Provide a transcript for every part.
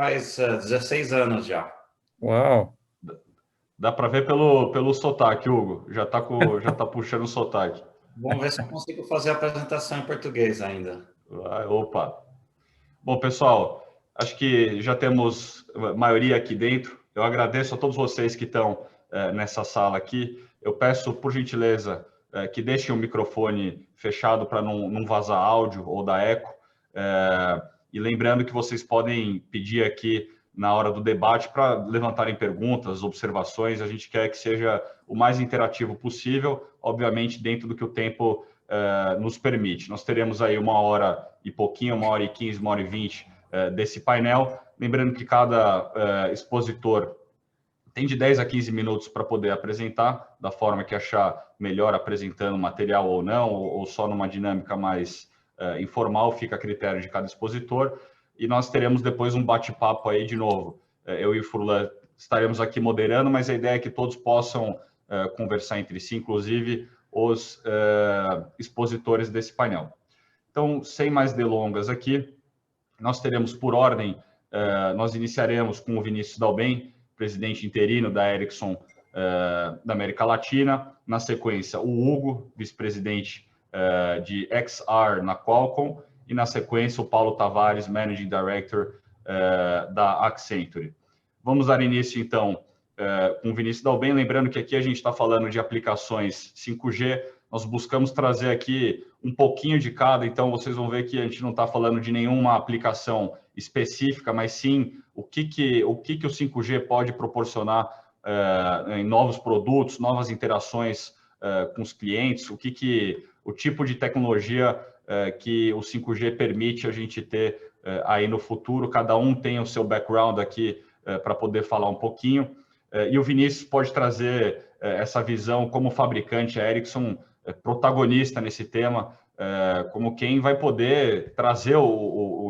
faz 16 anos já. Uau! Dá para ver pelo sotaque, Hugo. Já tá puxando o sotaque. Vamos ver se eu consigo fazer a apresentação em português ainda. Opa! Bom, pessoal, acho que já temos a maioria aqui dentro. Eu agradeço a todos vocês que estão nessa sala aqui. Eu peço, por gentileza, que deixem o microfone fechado para não vazar áudio ou dar eco. E lembrando que vocês podem pedir aqui na hora do debate para levantarem perguntas, observações. A gente quer que seja o mais interativo possível, obviamente dentro do que o tempo nos permite. Nós teremos aí 1h e pouquinho, 1h15, 1h20 desse painel. Lembrando que cada expositor tem de 10 a 15 minutos para poder apresentar, da forma que achar melhor, apresentando material ou não, ou só numa dinâmica mais informal, fica a critério de cada expositor. E nós teremos depois um bate-papo aí de novo. Eu e o Furlan estaremos aqui moderando, mas a ideia é que todos possam conversar entre si, inclusive os expositores desse painel. Então, sem mais delongas aqui, nós teremos por ordem, nós iniciaremos com o Vinícius Dalben, presidente interino da Ericsson da América Latina. Na sequência, o Hugo, vice-presidente de XR na Qualcomm. E na sequência, o Paulo Tavares, Managing Director da Accenture. Vamos dar início, então, com o Vinícius Dalben. Lembrando que aqui a gente está falando de aplicações 5G. Nós buscamos trazer aqui um pouquinho de cada, então vocês vão ver que a gente não está falando de nenhuma aplicação específica, mas sim o que o 5G pode proporcionar em novos produtos, novas interações com os clientes, o tipo de tecnologia que o 5G permite a gente ter aí no futuro. Cada um tem o seu background aqui para poder falar um pouquinho. E o Vinícius pode trazer essa visão como fabricante, a Ericsson protagonista nesse tema, como quem vai poder trazer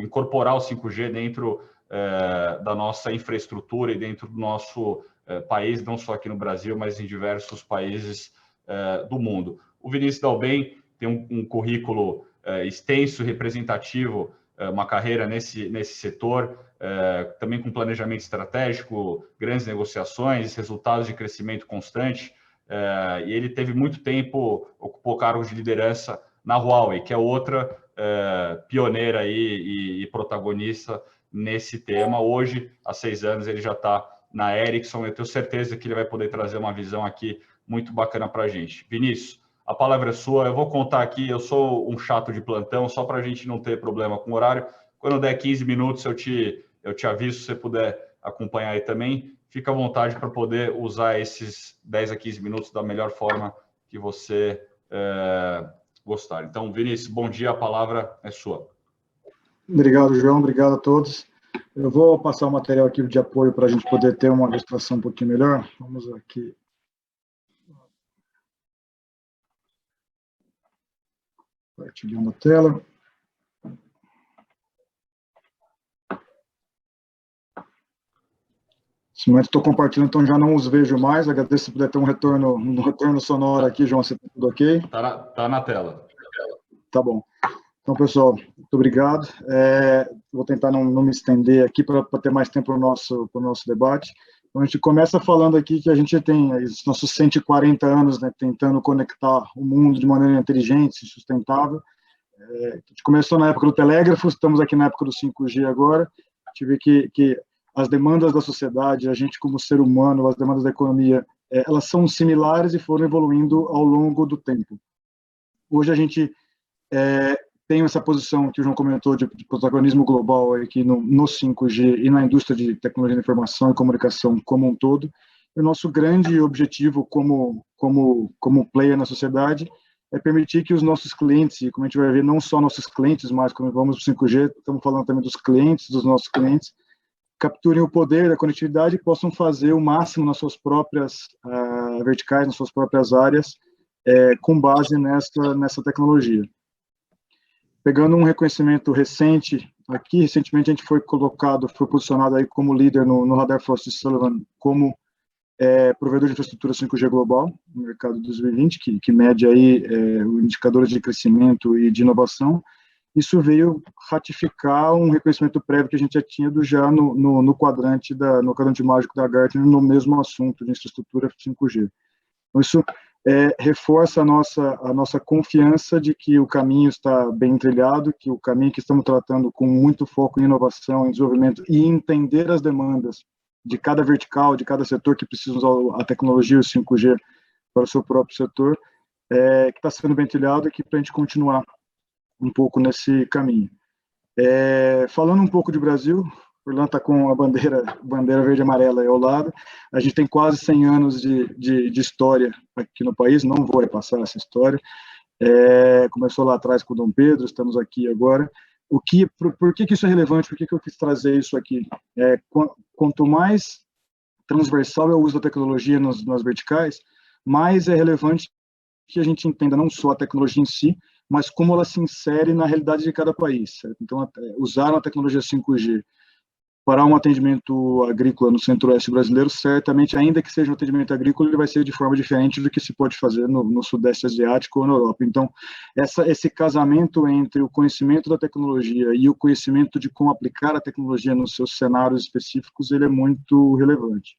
incorporar o 5G dentro da nossa infraestrutura e dentro do nosso país, não só aqui no Brasil, mas em diversos países do mundo. O Vinícius Dalben tem um currículo extenso, representativo, uma carreira nesse setor, também com planejamento estratégico, grandes negociações, resultados de crescimento constante, e ele teve muito tempo, ocupou cargos de liderança na Huawei, que é outra pioneira aí e protagonista nesse tema. Hoje, há 6 anos, ele já está na Ericsson. Eu tenho certeza que ele vai poder trazer uma visão aqui muito bacana para a gente. Vinícius, a palavra é sua. Eu vou contar aqui, eu sou um chato de plantão, só para a gente não ter problema com o horário. Quando der 15 minutos, eu te aviso, se você puder acompanhar aí também. Fica à vontade para poder usar esses 10 a 15 minutos da melhor forma que você gostar. Então, Vinícius, bom dia, a palavra é sua. Obrigado, João, obrigado a todos. Eu vou passar o material aqui de apoio para a gente poder ter uma ilustração um pouquinho melhor. Vamos aqui. Compartilhando a tela. Nesse momento estou compartilhando, então já não os vejo mais. Agradeço se puder ter um retorno sonoro aqui, João, se está tudo ok. Tá na tela. Tá bom. Então, pessoal, muito obrigado. Vou tentar não me estender aqui para ter mais tempo para o nosso debate. Então, a gente começa falando aqui que a gente tem os nossos 140 anos, né, tentando conectar o mundo de maneira inteligente e sustentável. A gente começou na época do telégrafo, estamos aqui na época do 5G agora. A gente vê que as demandas da sociedade, a gente como ser humano, as demandas da economia, elas são similares e foram evoluindo ao longo do tempo. Hoje a gente tem essa posição que o João comentou de protagonismo global aqui no 5G e na indústria de tecnologia de informação e comunicação como um todo. E o nosso grande objetivo como player na sociedade é permitir que os nossos clientes, e como a gente vai ver, não só nossos clientes, mas quando vamos para o 5G, estamos falando também dos clientes, dos nossos clientes, capturem o poder da conectividade e possam fazer o máximo nas suas próprias verticais, nas suas próprias áreas, com base nessa tecnologia. Pegando um reconhecimento recente, aqui recentemente a gente foi posicionado aí como líder no Radar Frost & Sullivan como provedor de infraestrutura 5G global no mercado de 2020, que mede aí indicadores de crescimento e de inovação. isso veio ratificar um reconhecimento prévio que a gente já tinha já no quadrante mágico da Gartner, no mesmo assunto de infraestrutura 5G. Então, isso reforça a nossa confiança de que o caminho está bem trilhado, que o caminho que estamos tratando com muito foco em inovação, em desenvolvimento e entender as demandas de cada vertical, de cada setor que precisa usar a tecnologia, o 5G, para o seu próprio setor, que está sendo bem trilhado aqui para a gente continuar um pouco nesse caminho. Falando um pouco de Brasil, o Orlando está com a bandeira verde e amarela aí ao lado. A gente tem quase 100 anos de história aqui no país, não vou repassar essa história. Começou lá atrás com o Dom Pedro, estamos aqui agora. Por que isso é relevante? Por que eu quis trazer isso aqui? Quanto mais transversal é o uso da tecnologia nas verticais, mais é relevante que a gente entenda não só a tecnologia em si, mas como ela se insere na realidade de cada país. Certo? Então, usar a tecnologia 5G para um atendimento agrícola no centro-oeste brasileiro, certamente, ainda que seja um atendimento agrícola, ele vai ser de forma diferente do que se pode fazer no sudeste asiático ou na Europa. Então, esse casamento entre o conhecimento da tecnologia e o conhecimento de como aplicar a tecnologia nos seus cenários específicos, ele é muito relevante.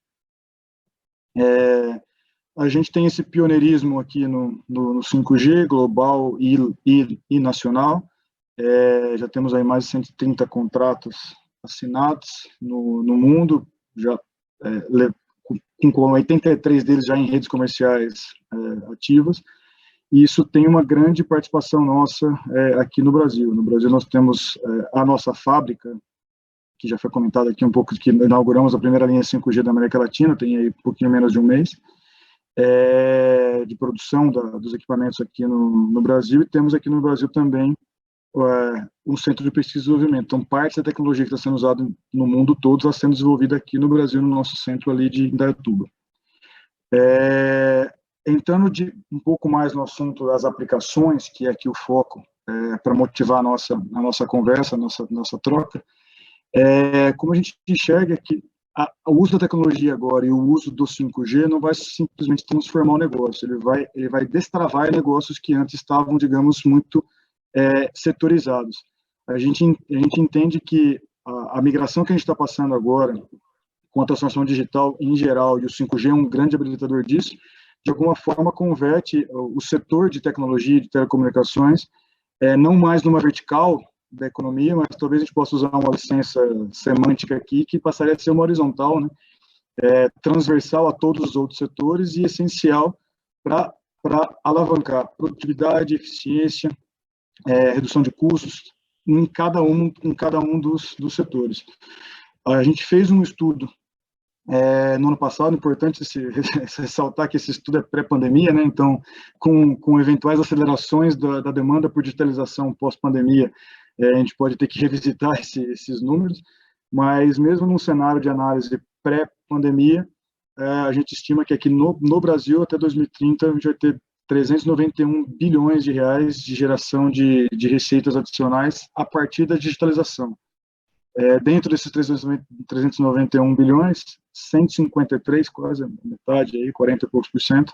A gente tem esse pioneirismo aqui no 5G, global e nacional. Já temos aí mais de 130 contratos assinados no mundo, já com 83 deles já em redes comerciais ativas, e isso tem uma grande participação nossa aqui no Brasil. No Brasil nós temos a nossa fábrica, que já foi comentado aqui um pouco, que inauguramos a primeira linha 5G da América Latina, tem aí um pouquinho menos de um mês, de produção dos equipamentos aqui no Brasil, e temos aqui no Brasil também um centro de pesquisa e desenvolvimento. Então, parte da tecnologia que está sendo usada no mundo todo está sendo desenvolvida aqui no Brasil, no nosso centro ali de Indaiatuba. Entrando um pouco mais no assunto das aplicações, que é aqui o foco, para motivar a nossa conversa, a nossa troca, como a gente enxerga que o uso da tecnologia agora e o uso do 5G não vai simplesmente transformar o negócio, ele vai destravar negócios que antes estavam, digamos, muito setorizados. A gente entende que a migração que a gente está passando agora, com a transformação digital em geral, e o 5G é um grande habilitador disso, de alguma forma converte o setor de tecnologia e de telecomunicações não mais numa vertical da economia, mas talvez a gente possa usar uma licença semântica aqui, que passaria a ser uma horizontal, né? Transversal a todos os outros setores e essencial para alavancar produtividade, eficiência, redução de custos em cada um dos setores. A gente fez um estudo no ano passado, importante ressaltar que esse estudo é pré-pandemia, né? Então, com eventuais acelerações da demanda por digitalização pós-pandemia, a gente pode ter que revisitar esses números, mas mesmo num cenário de análise pré-pandemia, a gente estima que aqui no Brasil, até 2030, a gente vai ter 391 bilhões de reais de geração de receitas adicionais a partir da digitalização. Dentro desses 391 bilhões, 153, quase a metade, aí, 40 e poucos por cento,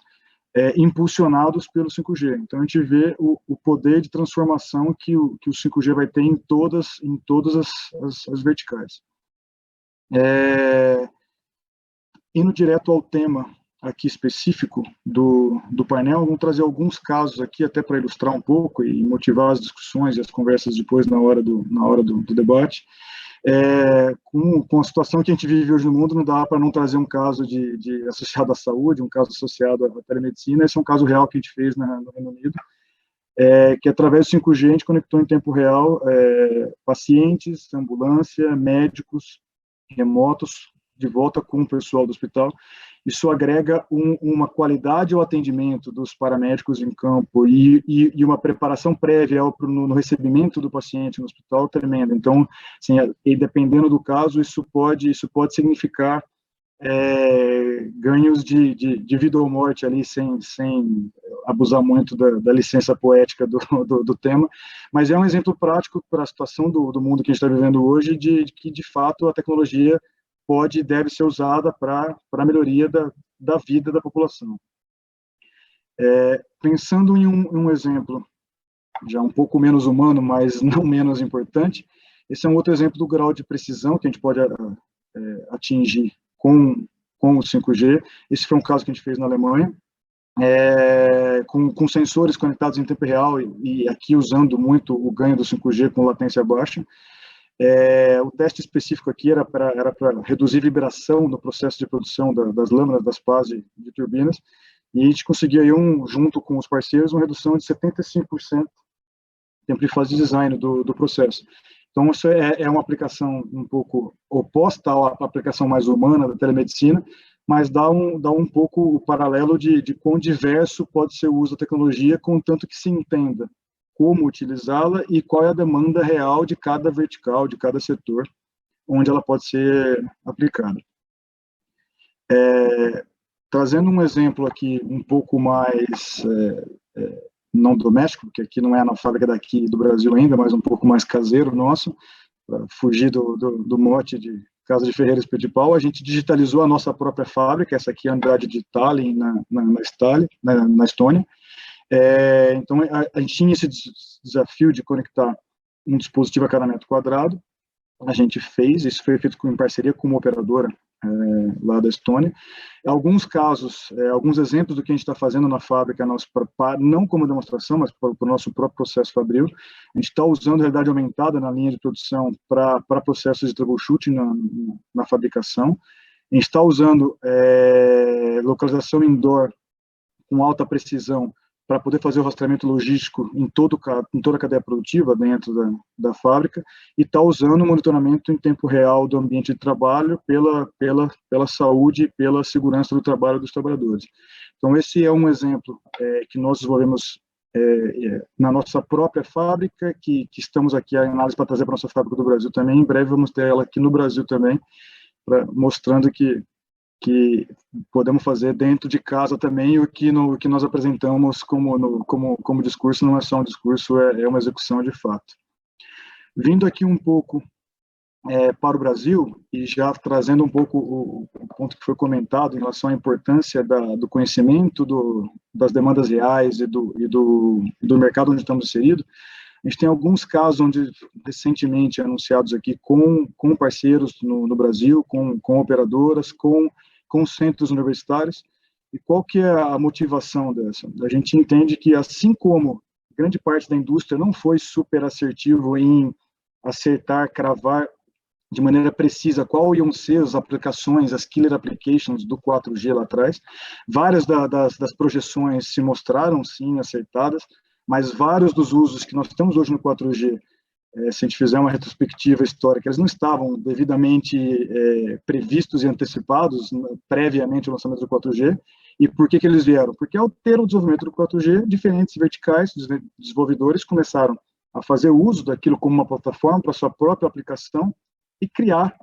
impulsionados pelo 5G. Então, a gente vê o poder de transformação que o 5G vai ter em todas as verticais. Indo direto ao tema aqui específico do painel, vamos trazer alguns casos aqui, até para ilustrar um pouco e motivar as discussões e as conversas depois na hora do debate. Com a situação que a gente vive hoje no mundo, não dá para não trazer um caso associado à saúde, um caso associado à telemedicina. Esse é um caso real que a gente fez no Reino Unido, que através do 5G a gente conectou em tempo real pacientes, ambulância, médicos remotos, de volta com o pessoal do hospital. Isso agrega uma qualidade ao atendimento dos paramédicos em campo e uma preparação prévia no recebimento do paciente no hospital tremenda. Então, assim, e dependendo do caso, isso pode significar ganhos de vida ou morte ali, sem abusar muito da licença poética do tema, mas é um exemplo prático para a situação do mundo que a gente está vivendo hoje, de que, de fato, a tecnologia pode e deve ser usada para a melhoria da vida da população. Pensando em um exemplo já um pouco menos humano, mas não menos importante. Esse é um outro exemplo do grau de precisão que a gente pode atingir com o 5G. Esse foi um caso que a gente fez na Alemanha, com sensores conectados em tempo real e aqui usando muito o ganho do 5G com latência baixa. O teste específico aqui era para reduzir vibração no processo de produção das lâminas das pás de turbinas, e a gente conseguiu aí, junto com os parceiros, uma redução de 75% tempo de fase de design do processo. Então, isso é uma aplicação um pouco oposta à aplicação mais humana da telemedicina, mas dá um pouco o paralelo de quão diverso pode ser o uso da tecnologia, contanto que se entenda como utilizá-la e qual é a demanda real de cada vertical, de cada setor, onde ela pode ser aplicada. Trazendo um exemplo aqui um pouco mais não doméstico, porque aqui não é na fábrica daqui do Brasil ainda, mas um pouco mais caseiro nosso, para fugir do mote de Casa de Ferreira Espeto de Pau, a gente digitalizou a nossa própria fábrica, essa aqui é a unidade de Tallinn, na Estônia. Então, a gente tinha esse desafio de conectar um dispositivo a cada metro quadrado, a gente fez, isso foi feito em parceria com uma operadora lá da Estônia. Alguns casos, alguns exemplos do que a gente está fazendo na fábrica, não como demonstração, mas para o nosso próprio processo fabril, a gente está usando realidade aumentada na linha de produção para processos de troubleshooting na fabricação. A gente está usando localização indoor com alta precisão para poder fazer o rastreamento logístico em toda a cadeia produtiva dentro da fábrica, e está usando o monitoramento em tempo real do ambiente de trabalho pela saúde e pela segurança do trabalho dos trabalhadores. Então, esse é um exemplo que nós desenvolvemos na nossa própria fábrica, que estamos aqui a análise para trazer para a nossa fábrica do Brasil também. Em breve vamos ter ela aqui no Brasil também, mostrando que podemos fazer dentro de casa também, o que nós apresentamos como discurso não é só um discurso, é uma execução de fato. Vindo aqui um pouco para o Brasil, e já trazendo um pouco o ponto que foi comentado em relação à importância do conhecimento das demandas reais e do mercado onde estamos inseridos, a gente tem alguns casos onde, recentemente anunciados aqui, com parceiros no Brasil, com operadoras, com centros universitários. E qual que é a motivação dessa? A gente entende que, assim como grande parte da indústria não foi super assertivo em acertar, cravar de maneira precisa qual iam ser as aplicações, as killer applications do 4G lá atrás, várias das projeções se mostraram, sim, acertadas, mas vários dos usos que nós temos hoje no 4G, se a gente fizer uma retrospectiva histórica, eles não estavam devidamente previstos e antecipados previamente ao lançamento do 4G. E por que eles vieram? Porque ao ter o desenvolvimento do 4G, diferentes verticais, desenvolvedores começaram a fazer uso daquilo como uma plataforma para sua própria aplicação e criar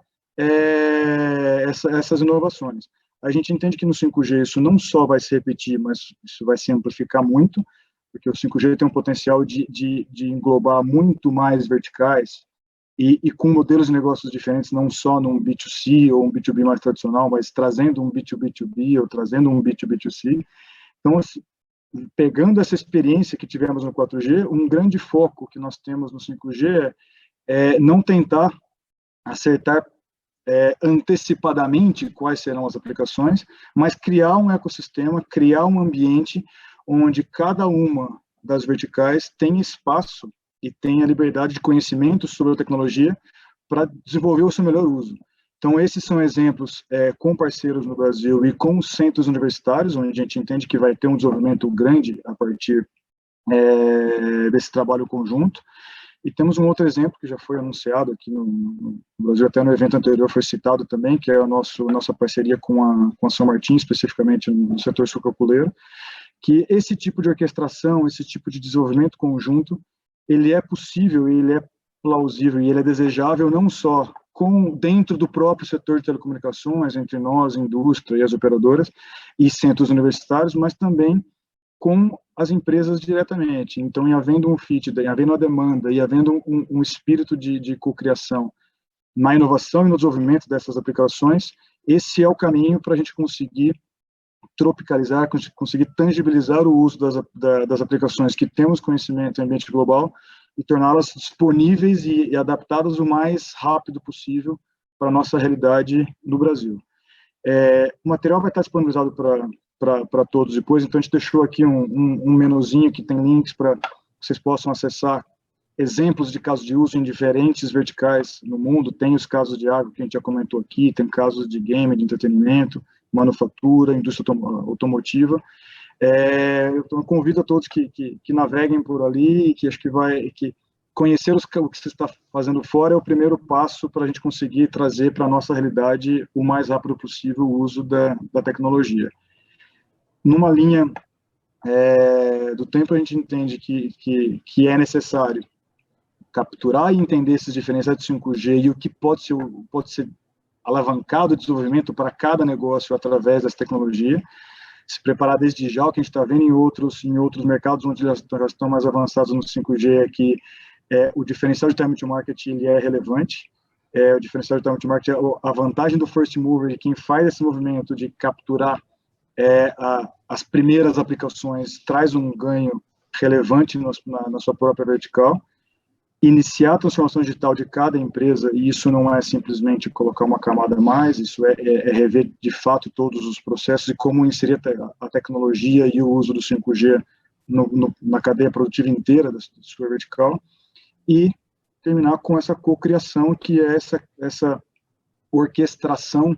essas inovações. A gente entende que no 5G isso não só vai se repetir, mas isso vai se amplificar muito, porque o 5G tem um potencial de englobar muito mais verticais e com modelos de negócios diferentes, não só num B2C ou um B2B mais tradicional, mas trazendo um B2B2B ou trazendo um B2B2C. Então, assim, pegando essa experiência que tivemos no 4G, um grande foco que nós temos no 5G é não tentar acertar antecipadamente quais serão as aplicações, mas criar um ecossistema, criar um ambiente onde cada uma das verticais tem espaço e tem a liberdade de conhecimento sobre a tecnologia para desenvolver o seu melhor uso. Então, esses são exemplos com parceiros no Brasil e com centros universitários, onde a gente entende que vai ter um desenvolvimento grande a partir desse trabalho conjunto. E temos um outro exemplo que já foi anunciado aqui no Brasil, até no evento anterior foi citado também, que é a nossa parceria com a São Martin, especificamente no setor sucroalcooleiro, que esse tipo de orquestração, esse tipo de desenvolvimento conjunto, ele é possível, ele é plausível e ele é desejável não só dentro do próprio setor de telecomunicações, entre nós, indústria e as operadoras e centros universitários, mas também com as empresas diretamente. Então, em havendo um fit, em havendo a demanda e havendo um espírito de cocriação na inovação e no desenvolvimento dessas aplicações, esse é o caminho para a gente conseguir tropicalizar, conseguir tangibilizar o uso das aplicações que temos conhecimento em ambiente global e torná-las disponíveis e adaptadas o mais rápido possível para a nossa realidade no Brasil. O material vai estar disponibilizado para todos depois, então a gente deixou aqui um menuzinho que tem links para vocês possam acessar exemplos de casos de uso em diferentes verticais no mundo. Tem os casos de agro que a gente já comentou aqui, tem casos de game, de entretenimento, manufatura, indústria automotiva. Eu convido a todos que naveguem por ali e que acho que conhecer o que você está fazendo fora é o primeiro passo para a gente conseguir trazer para a nossa realidade o mais rápido possível o uso da tecnologia. Numa linha do tempo, a gente entende que é necessário capturar e entender esses diferenciais de 5G e o que pode ser alavancado de desenvolvimento para cada negócio através dessa tecnologia, se preparar desde já. O que a gente está vendo em outros mercados onde já estão mais avançados no 5G é que o diferencial de time to market ele é relevante. O diferencial de time to market, a vantagem do first mover, de quem faz esse movimento de capturar as primeiras aplicações, traz um ganho relevante na sua própria vertical. Iniciar a transformação digital de cada empresa, e isso não é simplesmente colocar uma camada a mais, isso é rever de fato todos os processos e como inserir a tecnologia e o uso do 5G na cadeia produtiva inteira da sua vertical, e terminar com essa cocriação, que é essa orquestração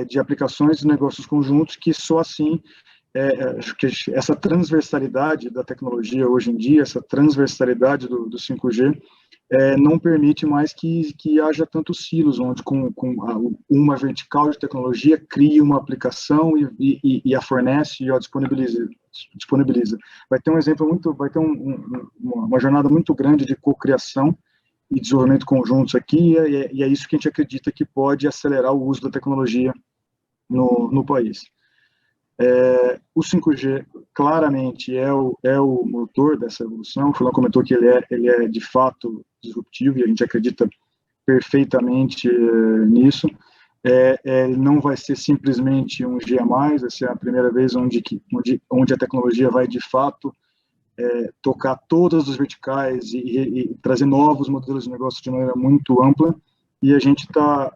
de aplicações e negócios conjuntos, que só assim acho que essa transversalidade da tecnologia hoje em dia, essa transversalidade do 5G, não permite mais que haja tantos silos, onde com uma vertical de tecnologia cria uma aplicação e a fornece e a disponibiliza. Vai ter uma jornada muito grande de cocriação e desenvolvimento conjuntos aqui, e é isso que a gente acredita que pode acelerar o uso da tecnologia no país. O 5G claramente é o motor dessa evolução. O Fulano comentou que ele é de fato disruptivo, e a gente acredita perfeitamente nisso. Ele não vai ser simplesmente um G+, vai ser a primeira vez onde a tecnologia vai de fato tocar todas as verticais e trazer novos modelos de negócio de maneira muito ampla, e a gente está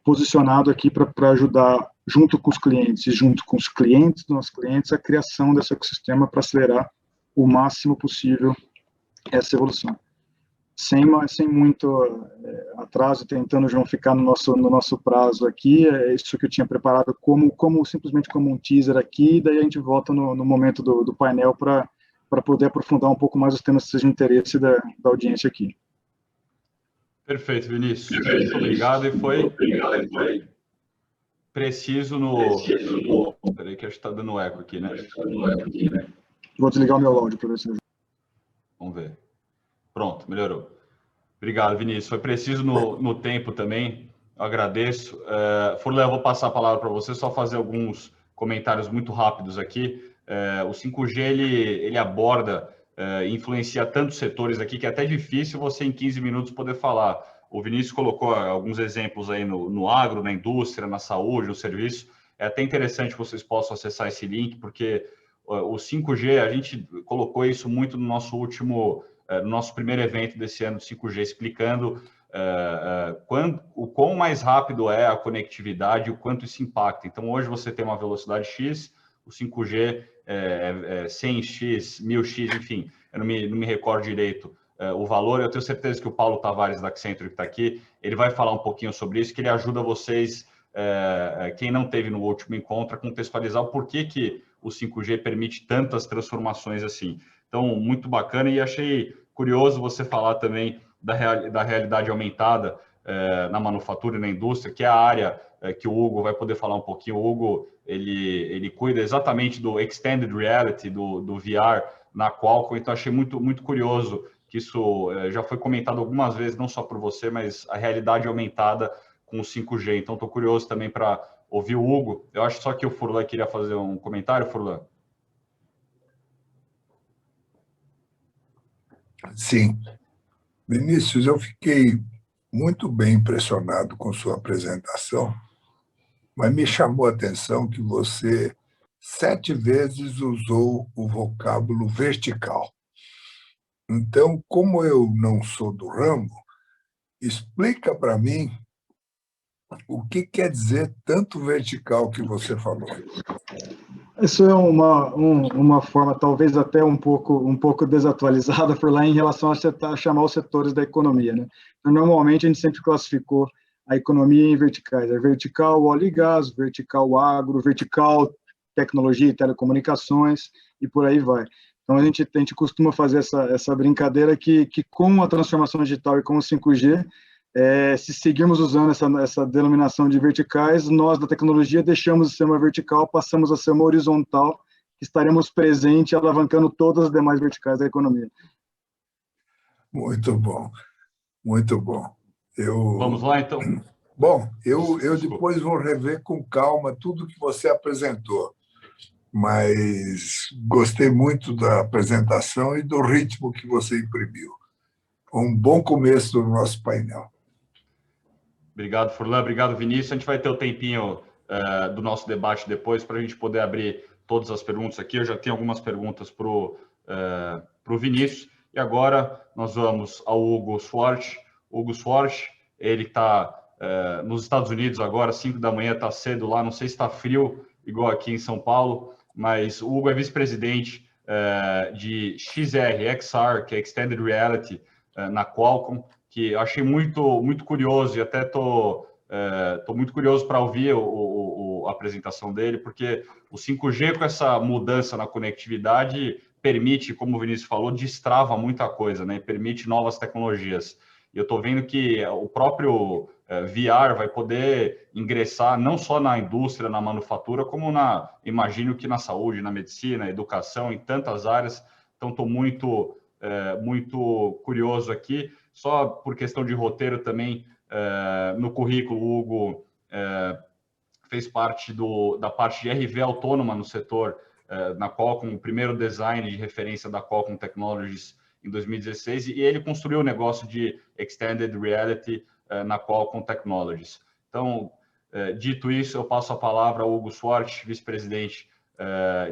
posicionado aqui para ajudar, junto com os clientes e junto com os clientes dos nossos clientes, a criação desse ecossistema para acelerar o máximo possível essa evolução. Sem muito atraso, tentando não ficar no nosso prazo aqui, é isso que eu tinha preparado simplesmente como um teaser aqui, daí a gente volta no momento do painel para poder aprofundar um pouco mais os temas que sejam de interesse da audiência aqui. Perfeito, Vinícius. Muito obrigado. E foi preciso no... Espera aí que acho que está dando eco aqui, né? Vou desligar o meu áudio para ver se... Vamos ver. Pronto, melhorou. Obrigado, Vinícius. Foi preciso no tempo também. Eu agradeço. Furlan, eu vou passar a palavra para você, só fazer alguns comentários muito rápidos aqui. O 5G, ele aborda... influencia tantos setores aqui que é até difícil você em 15 minutos poder falar. O Vinícius colocou alguns exemplos aí no agro, na indústria, na saúde, no serviço. É até interessante que vocês possam acessar esse link, porque o 5G, a gente colocou isso muito no nosso primeiro evento desse ano do 5G, explicando o quão mais rápido é a conectividade e o quanto isso impacta. Então, hoje você tem uma velocidade X, o 5G 100x, 1000x, enfim, eu não me recordo direito o valor. Eu tenho certeza que o Paulo Tavares da Accenture, que está aqui, ele vai falar um pouquinho sobre isso, que ele ajuda vocês, quem não teve no último encontro, a contextualizar o porquê que o 5G permite tantas transformações assim. Então, muito bacana, e achei curioso você falar também da realidade aumentada na manufatura e na indústria, que é a área que o Hugo vai poder falar um pouquinho. O Hugo, ele cuida exatamente do Extended Reality, do VR, na Qualcomm. Então, achei muito, muito curioso que isso já foi comentado algumas vezes, não só por você, mas a realidade aumentada com o 5G. Então, estou curioso também para ouvir o Hugo. Eu acho só que o Furlan queria fazer um comentário, Furlan. Sim. Vinícius, eu fiquei muito bem impressionado com sua apresentação mas me chamou a atenção que você 7 vezes usou o vocábulo vertical. Então, como eu não sou do ramo, explica para mim o que quer dizer tanto vertical que você falou. Isso é uma forma talvez até um pouco desatualizada por lá em relação a chamar os setores da economia, né? Então, normalmente a gente sempre classificou a economia em verticais, é vertical óleo e gás, vertical agro, vertical tecnologia e telecomunicações e por aí vai. Então a gente costuma fazer essa brincadeira que com a transformação digital e com o 5G, se seguirmos usando essa denominação de verticais, nós da tecnologia deixamos de ser uma vertical, passamos a ser uma horizontal, que estaremos presentes alavancando todas as demais verticais da economia. Muito bom, muito bom. Vamos lá, então? Bom, eu depois vou rever com calma tudo que você apresentou, mas gostei muito da apresentação e do ritmo que você imprimiu. Um bom começo do nosso painel. Obrigado, Furlan. Obrigado, Vinícius. A gente vai ter o tempinho do nosso debate depois para a gente poder abrir todas as perguntas aqui. Eu já tenho algumas perguntas para o Vinícius. E agora nós vamos ao Hugo Schwartz. Hugo Schwartz, ele está nos Estados Unidos agora, 5 da manhã, está cedo lá. Não sei se está frio, igual aqui em São Paulo, mas o Hugo é vice-presidente de XR, que é Extended Reality, na Qualcomm, que eu achei muito curioso e até tô muito curioso para ouvir a apresentação dele, porque o 5G com essa mudança na conectividade permite, como o Vinícius falou, destrava muita coisa, né? Permite novas tecnologias. E eu estou vendo que o próprio VR vai poder ingressar não só na indústria, na manufatura, como imagino que na saúde, na medicina, educação, em tantas áreas. Então, estou muito curioso aqui. Só por questão de roteiro também, no currículo, o Hugo fez parte da parte de RV autônoma no setor, na Qualcomm, o primeiro design de referência da Qualcomm Technologies em 2016, e ele construiu o negócio de Extended Reality na Qualcomm Technologies. Então, dito isso, eu passo a palavra ao Hugo Schwartz, vice-presidente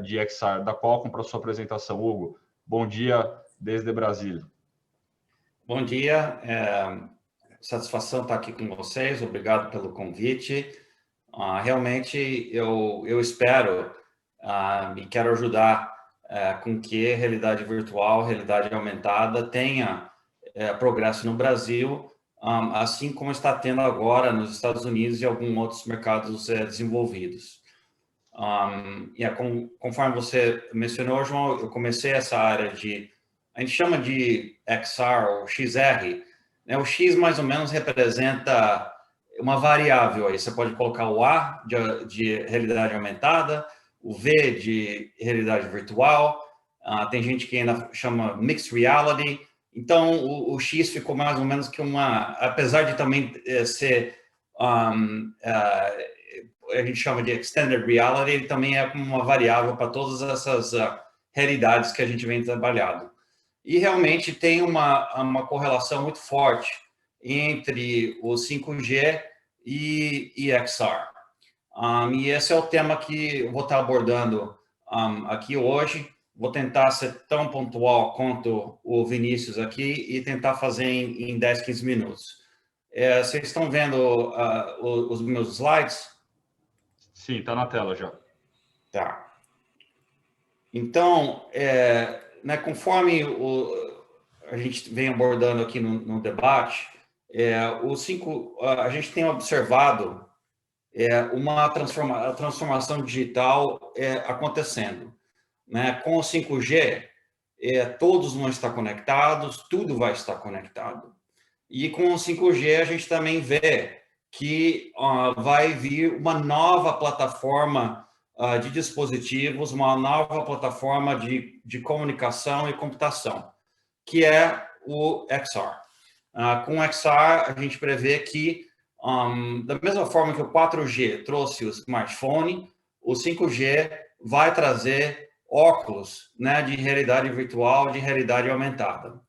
de XR da Qualcomm, para a sua apresentação. Hugo, bom dia desde Brasília. Bom dia, satisfação estar aqui com vocês, obrigado pelo convite. Realmente eu espero e quero ajudar com que realidade virtual, realidade aumentada tenha progresso no Brasil, assim como está tendo agora nos Estados Unidos e alguns outros mercados desenvolvidos. Conforme você mencionou, João, eu comecei essa área a gente chama de XR ou XR, né? O X mais ou menos representa uma variável aí. Você pode colocar o A de realidade aumentada, o V de realidade virtual, tem gente que ainda chama Mixed Reality. Então, o X ficou mais ou menos que apesar de também ser, a gente chama de Extended Reality, ele também é como uma variável para todas essas realidades que a gente vem trabalhando. E realmente tem uma correlação muito forte entre o 5G e XR. E esse é o tema que eu vou estar abordando aqui hoje. Vou tentar ser tão pontual quanto o Vinícius aqui e tentar fazer em 10, 15 minutos. Vocês estão vendo os meus slides? Sim, está na tela já. Tá. Então, né, conforme a gente vem abordando aqui no debate, a gente tem observado uma transformação digital acontecendo. Né? Com o 5G, todos vão estar conectados, tudo vai estar conectado. E com o 5G, a gente também vê que vai vir uma nova plataforma de dispositivos, uma nova plataforma de comunicação e computação, que é o XR. Com o XR, a gente prevê que, da mesma forma que o 4G trouxe o smartphone, o 5G vai trazer óculos, né, de realidade virtual, de realidade aumentada.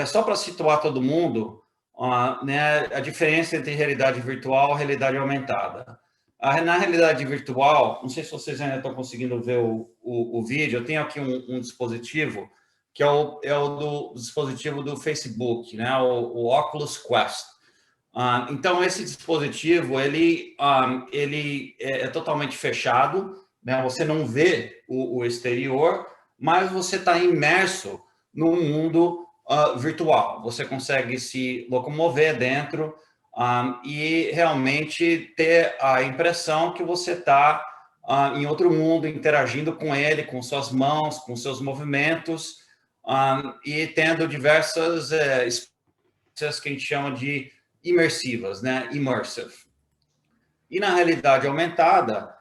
Só para situar todo mundo, né, a diferença entre realidade virtual e realidade aumentada. Na realidade virtual, não sei se vocês ainda estão conseguindo ver o vídeo, eu tenho aqui um dispositivo, que é o dispositivo do Facebook, né? O Oculus Quest. Então, esse dispositivo, ele é totalmente fechado, né? Você não vê o exterior, mas você está imerso no mundo virtual. Você consegue se locomover dentro e realmente ter a impressão que você está em outro mundo, interagindo com ele, com suas mãos, com seus movimentos, e tendo diversas experiências que a gente chama de imersivas, né? Immersive. E na realidade aumentada,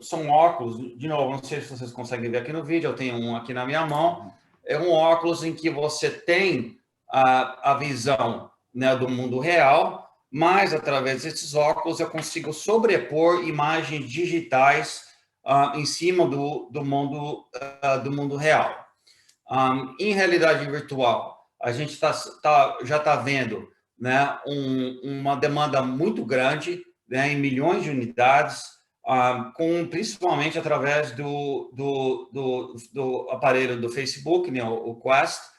são óculos, de novo, não sei se vocês conseguem ver aqui no vídeo, eu tenho um aqui na minha mão, é um óculos em que você tem a visão, né, do mundo real, mas através desses óculos eu consigo sobrepor imagens digitais em cima do mundo real. Em realidade virtual, a gente já está vendo, né, uma demanda muito grande, né, em milhões de unidades, principalmente através do aparelho do Facebook, né, o Quest,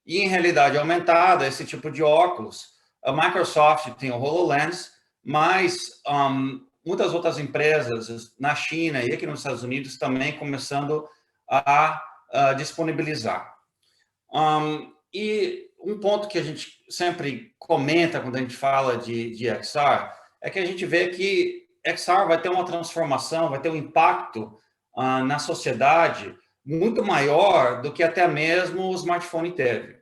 e em realidade aumentada, esse tipo de óculos. A Microsoft tem o HoloLens, mas muitas outras empresas na China e aqui nos Estados Unidos também começando a disponibilizar. E um ponto que a gente sempre comenta quando a gente fala de XR é que a gente vê que XR vai ter uma transformação, vai ter um impacto na sociedade muito maior do que até mesmo o smartphone teve.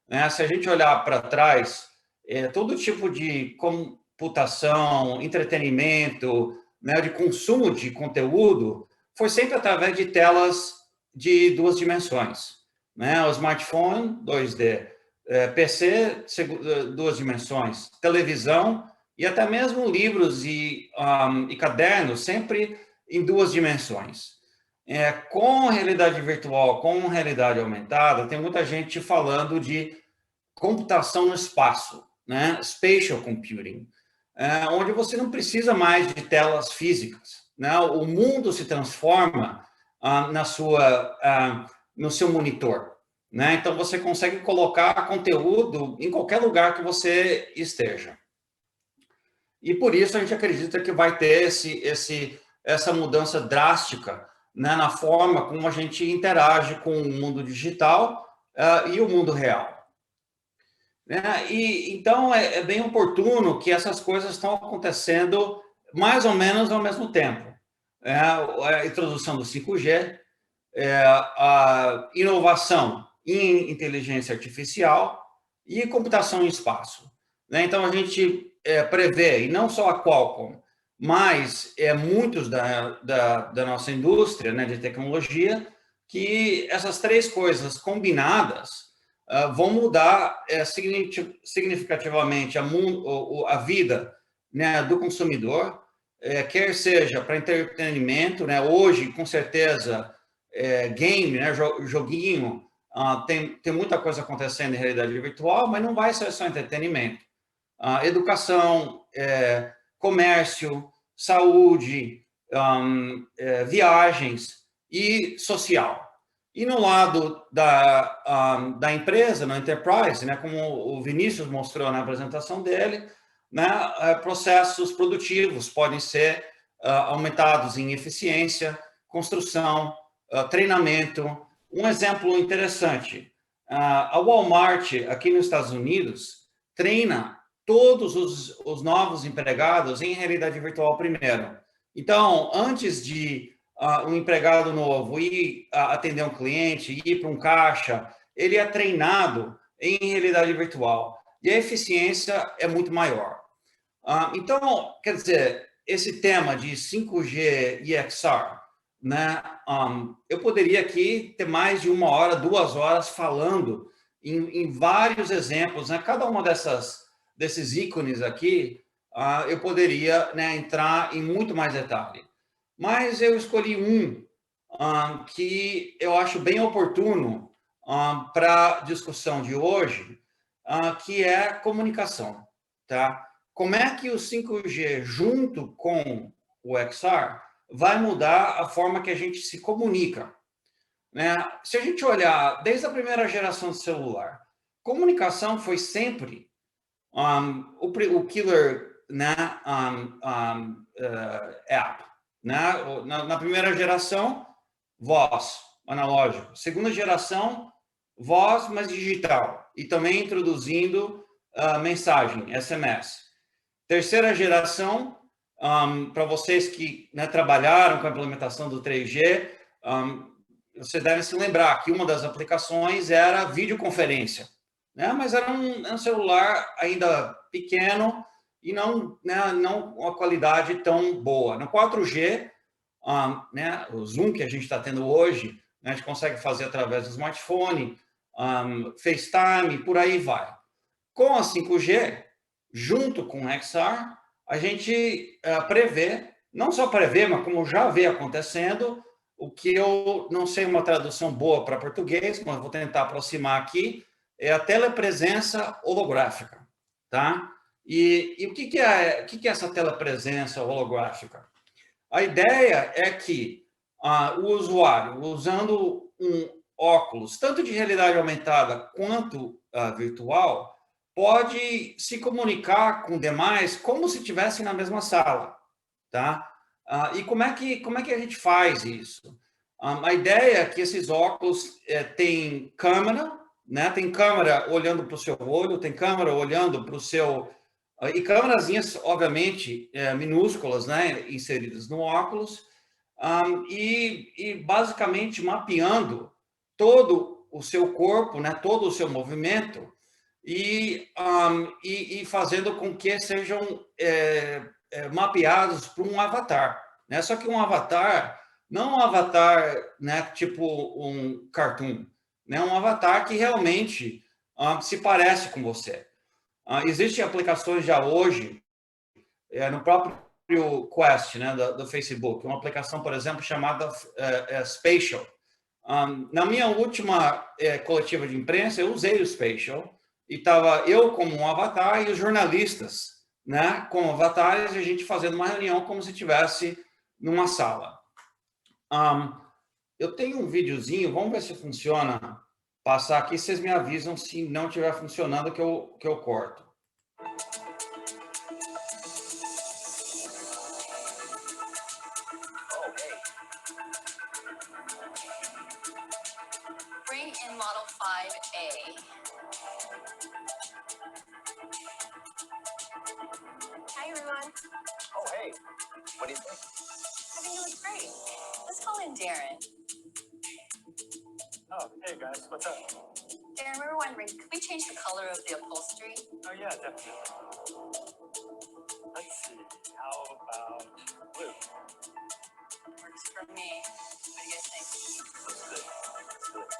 Né? Se a gente olhar para trás, todo tipo de computação, entretenimento, né, de consumo de conteúdo, foi sempre através de telas de 2 dimensões. Né? O smartphone, 2D, PC, 2 dimensões, televisão e até mesmo livros e cadernos, sempre em 2 dimensões. Com realidade virtual, com realidade aumentada, tem muita gente falando de computação no espaço, né? Spatial computing, onde você não precisa mais de telas físicas. Né? O mundo se transforma no seu monitor. Né? Então, você consegue colocar conteúdo em qualquer lugar que você esteja. E por isso a gente acredita que vai ter essa mudança drástica, né, na forma como a gente interage com o mundo digital e o mundo real. Né? Então, é bem oportuno que essas coisas estão acontecendo mais ou menos ao mesmo tempo. A introdução do 5G, a inovação em inteligência artificial e computação em espaço. Né? Então, a gente prevê, e não só a Qualcomm, mas muitos da nossa indústria, né, de tecnologia, que essas 3 coisas combinadas vão mudar significativamente a vida, né, do consumidor, quer seja para entretenimento, né, hoje, com certeza, game, né, joguinho, tem muita coisa acontecendo em realidade virtual, mas não vai ser só entretenimento. Educação, comércio, saúde, viagens e social. E no lado da empresa, na enterprise, né, como o Vinícius mostrou na apresentação dele, né, processos produtivos podem ser aumentados em eficiência, construção, treinamento. Um exemplo interessante, a Walmart, aqui nos Estados Unidos, treina todos os novos empregados em realidade virtual primeiro. Então, antes de um empregado novo ir atender um cliente, ir para um caixa, ele é treinado em realidade virtual. E a eficiência é muito maior. Então, quer dizer, esse tema de 5G e XR, né, eu poderia aqui ter mais de 1 hora, 2 horas falando em vários exemplos, né? Cada uma desses ícones aqui, eu poderia, né, entrar em muito mais detalhe. Mas eu escolhi que eu acho bem oportuno para a discussão de hoje, que é comunicação. Tá? Como é que o 5G, junto com o XR, vai mudar a forma que a gente se comunica, né? Se a gente olhar desde a primeira geração de celular, comunicação foi sempre o killer, né, app, né? Na primeira geração, voz, analógico. Segunda geração, voz, mas digital. E também introduzindo mensagem, SMS. Terceira geração, para vocês que, né, trabalharam com a implementação do 3G, vocês devem se lembrar que uma das aplicações era videoconferência, né? Mas era um celular ainda pequeno e não, né, não uma qualidade tão boa. No 4G, né, o Zoom que a gente está tendo hoje, né, a gente consegue fazer através do smartphone, FaceTime, por aí vai. Com a 5G, junto com o XR, a gente prevê, não só prevê, mas como já vê acontecendo, o que eu não sei uma tradução boa para português, mas vou tentar aproximar aqui, é a telepresença holográfica, tá? E o que é essa telepresença holográfica? A ideia é que o usuário, usando um óculos, tanto de realidade aumentada quanto virtual, pode se comunicar com demais como se estivesse na mesma sala, tá? E como é que a gente faz isso? A ideia é que esses óculos têm câmera, né? Tem câmera olhando para o seu olho, tem câmera olhando para o seu... E câmerazinhas, obviamente, minúsculas, né? Inseridas no óculos, e basicamente mapeando todo o seu corpo, né? Todo o seu movimento, e fazendo com que sejam mapeados por um avatar, né? Só que um avatar, não um avatar, né, tipo um cartoon, né? Um avatar que realmente se parece com você. Existem aplicações já hoje, no próprio Quest, né, do Facebook, uma aplicação, por exemplo, chamada Spatial. Na minha última coletiva de imprensa, eu usei o Spatial, e estava eu como um avatar e os jornalistas, né, como avatares, e a gente fazendo uma reunião como se estivesse numa sala. Eu tenho um videozinho, vamos ver se funciona. Passar aqui, vocês me avisam se não estiver funcionando, que eu corto. Bring in Model 5A. Hi, everyone. Oh, hey. What do you think? I think it looks great. Let's call in Darren. Oh, hey guys, what's up? Darren, we were wondering, could we change the color of the upholstery? Oh yeah, definitely. Let's see, how about blue? Works for me. What do you guys think? Let's do it. Let's do it.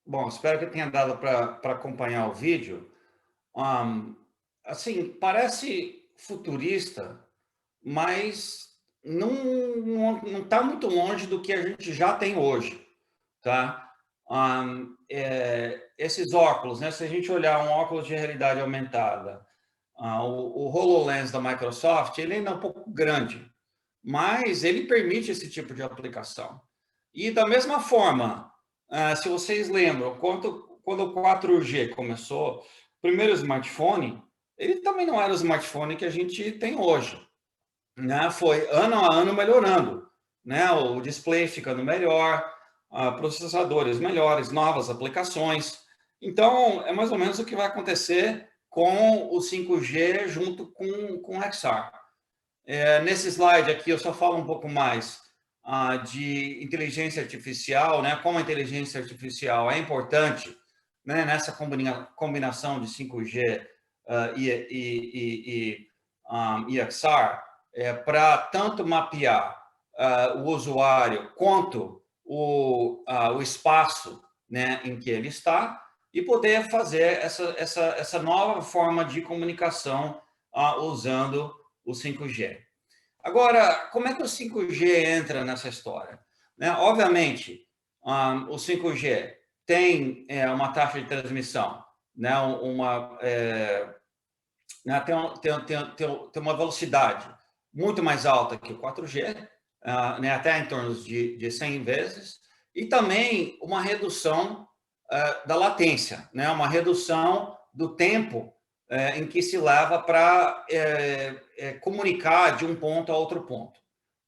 Bom, espero que tenha dado para acompanhar o vídeo. Assim, parece futurista, mas não está muito longe do que a gente já tem hoje, tá? Esses óculos, né? Se a gente olhar um óculos de realidade aumentada, o HoloLens da Microsoft, ele ainda é um pouco grande, mas ele permite esse tipo de aplicação. E da mesma forma, se vocês lembram, quando o 4G começou, o primeiro smartphone, ele também não era o smartphone que a gente tem hoje, né? Foi ano a ano melhorando, né? O display ficando melhor, processadores melhores, novas aplicações. Então, é mais ou menos o que vai acontecer com o 5G junto com o XR. Nesse slide aqui, eu só falo um pouco mais de inteligência artificial, né? Como a inteligência artificial é importante, né, nessa combinação de 5G e XR, para tanto mapear o usuário quanto o espaço, né, em que ele está, e poder fazer essa nova forma de comunicação usando o 5G. Agora, como é que o 5G entra nessa história? né? Obviamente, o 5G tem uma taxa de transmissão, né? Tem uma velocidade muito mais alta que o 4G, né? Até em torno de 100 vezes, e também uma redução da latência, né? Uma redução do tempo em que se leva para comunicar de um ponto a outro ponto.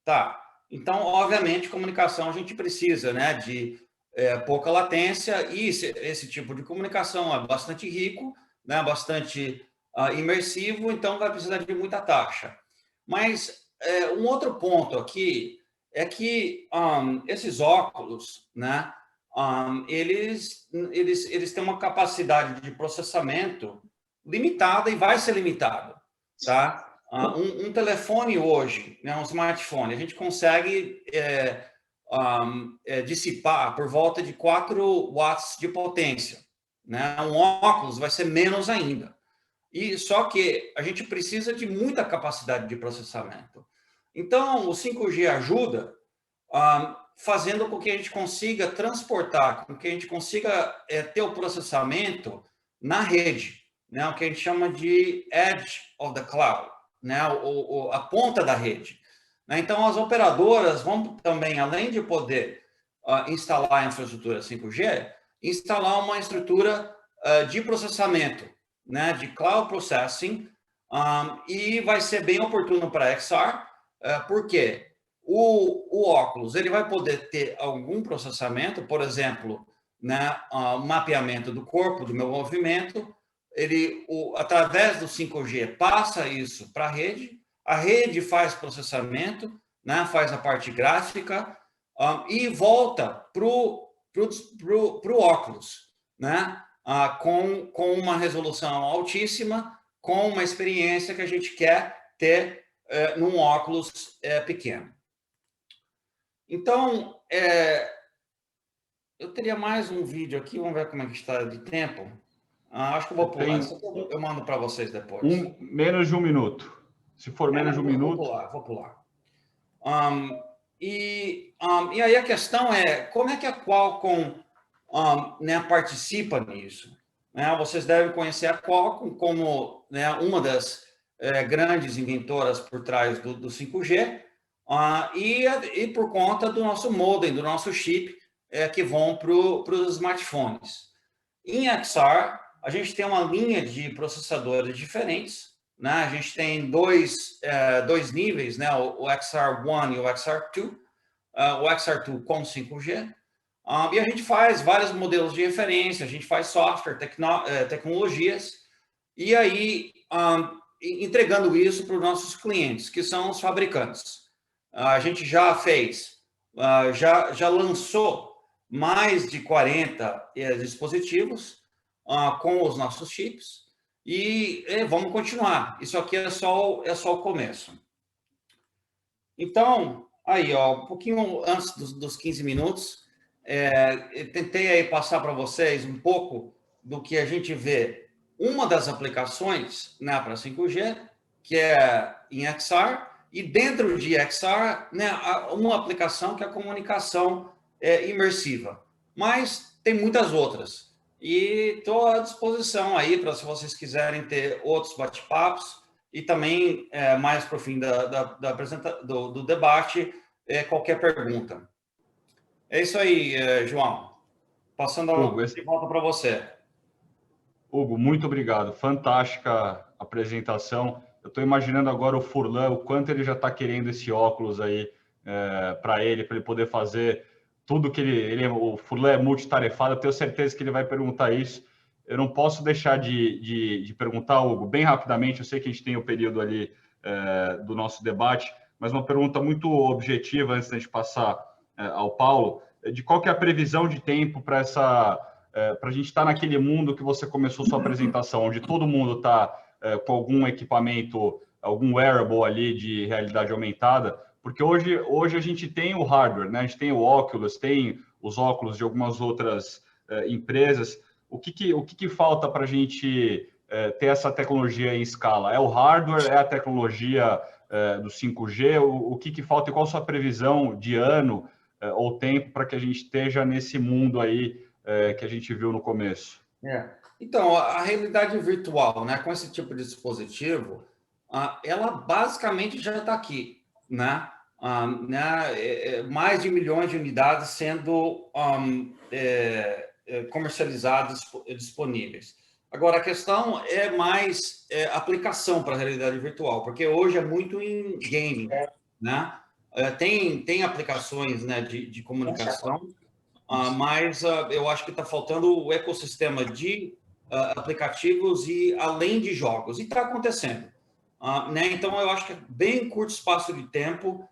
Tá. Então, obviamente, comunicação a gente precisa, né, de pouca latência, e esse tipo de comunicação é bastante rico, né, bastante imersivo, então vai precisar de muita taxa. Mas um outro ponto aqui é que esses óculos, né, eles têm uma capacidade de processamento limitada e vai ser limitado, tá? Um telefone hoje, né, um smartphone, a gente consegue dissipar por volta de 4 watts de potência, né? Um óculos vai ser menos ainda. E só que a gente precisa de muita capacidade de processamento. Então, o 5G ajuda fazendo com que a gente consiga transportar, com que a gente consiga ter o processamento na rede, né? O que a gente chama de edge of the cloud, né? A ponta da rede. Né? Então, as operadoras vão também, além de poder instalar a infraestrutura 5G, instalar uma estrutura de processamento, né? De cloud processing, e vai ser bem oportuno para XR, porque o óculos ele vai poder ter algum processamento, por exemplo, né, mapeamento do corpo, do meu movimento, através do 5G passa isso para a rede faz processamento, né, faz a parte gráfica e volta para o óculos, né, com uma resolução altíssima, com uma experiência que a gente quer ter num óculos pequeno. Então, eu teria mais um vídeo aqui, vamos ver como é que está de tempo. Acho que eu vou pular, eu mando para vocês depois. Menos de um minuto. Se for menos de um minuto... Vou pular. E aí a questão é, como é que a Qualcomm né, participa nisso? Né? Vocês devem conhecer a Qualcomm como, né, uma das grandes inventoras por trás do 5G, e por conta do nosso modem, do nosso chip, que vão para os smartphones. Em XR, a gente tem uma linha de processadores diferentes, né? A gente tem dois níveis, né? O XR1 e o XR2, o XR2 com 5G, e a gente faz vários modelos de referência, a gente faz software, tecnologias, e aí entregando isso para os nossos clientes, que são os fabricantes. A gente já fez, já lançou mais de 40 dispositivos com os nossos chips, e vamos continuar. Isso aqui é só o começo. Então, aí, um pouquinho antes dos 15 minutos, eu tentei aí passar para vocês um pouco do que a gente vê. Uma das aplicações, né, para 5G, que é em XR, e dentro de XR, né, uma aplicação que é a comunicação imersiva. Mas tem muitas outras. E estou à disposição aí para, se vocês quiserem ter outros bate-papos, e também, mais para o fim do debate, qualquer pergunta. É isso aí, João. Passando de volta para você. Hugo, muito obrigado. Fantástica apresentação. Eu estou imaginando agora o Furlan, o quanto ele já está querendo esse óculos aí para ele poder fazer tudo que o Furlan é multitarefado. Eu tenho certeza que ele vai perguntar isso. Eu não posso deixar de perguntar, Hugo, bem rapidamente. Eu sei que a gente tem o período ali do nosso debate, mas uma pergunta muito objetiva antes de a gente passar ao Paulo, de qual que é a previsão de tempo para a gente estar naquele mundo que você começou sua apresentação, onde todo mundo está com algum equipamento, algum wearable ali de realidade aumentada, porque hoje a gente tem o hardware, né? A gente tem o Oculus, tem os óculos de algumas outras empresas. O que falta para a gente ter essa tecnologia em escala? É o hardware? É a tecnologia do 5G? O que falta e qual a sua previsão de ano ou tempo para que a gente esteja nesse mundo aí que a gente viu no começo? Então, a realidade virtual, né, com esse tipo de dispositivo, ela basicamente já está aqui, né? Mais de milhões de unidades sendo comercializadas, disponíveis. Agora, a questão é mais aplicação para a realidade virtual, porque hoje é muito em gaming, né? Tem aplicações, né, de comunicação, mas eu acho que está faltando o ecossistema de aplicativos e além de jogos. E está acontecendo. Né? Então, eu acho que é bem curto espaço de tempo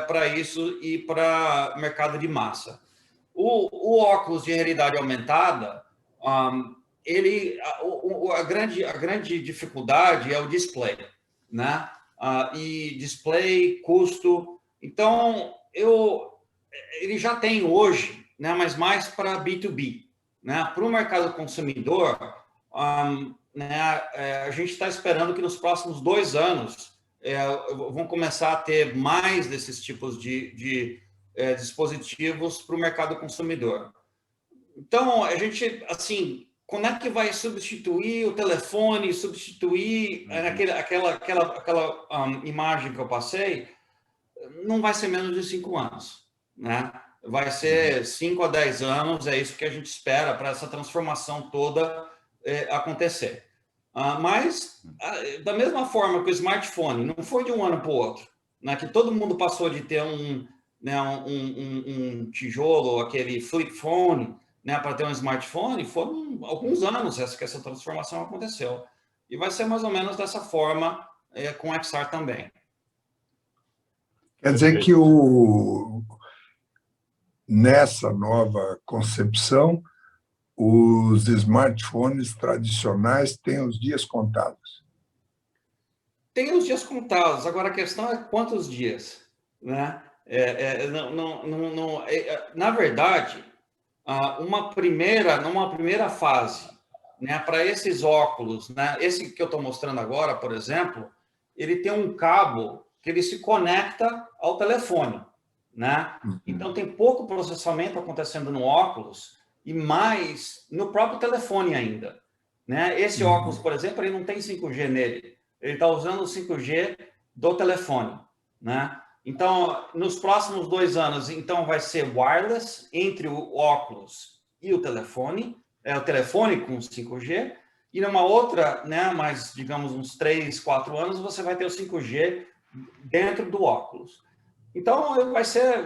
para isso e para mercado de massa. O óculos de realidade aumentada, a grande dificuldade é o display, né? E display, custo. Então, ele já tem hoje, né? Mas mais para B2B, né? Para o mercado consumidor, né? A gente está esperando que nos próximos 2 anos vão começar a ter mais desses tipos de dispositivos para o mercado consumidor. Então, a gente, assim, quando é que vai substituir o telefone, substituir aquela imagem que eu passei? Não vai ser menos de 5 anos, né? Vai ser 5 a 10 anos, é isso que a gente espera para essa transformação toda acontecer. Mas, da mesma forma que o smartphone não foi de um ano para o outro, né? Que todo mundo passou de ter um tijolo, aquele flip phone, né, para ter um smartphone, foram alguns anos que essa transformação aconteceu. E vai ser mais ou menos dessa forma com o XR também. Quer dizer que nessa nova concepção, os smartphones tradicionais têm os dias contados. Tem os dias contados, agora a questão é quantos dias, né? Na verdade, numa primeira fase, né, para esses óculos, né, esse que eu estou mostrando agora, por exemplo, ele tem um cabo que ele se conecta ao telefone, né? Então tem pouco processamento acontecendo no óculos e mais no próprio telefone ainda, né? Esse óculos, por exemplo, ele não tem 5G nele, ele está usando o 5G do telefone, né? Então, nos próximos 2 anos, então vai ser wireless entre o óculos e o telefone com 5G, e numa outra, né, mais, digamos, uns 3, 4 anos, você vai ter o 5G dentro do óculos. Então, vai ser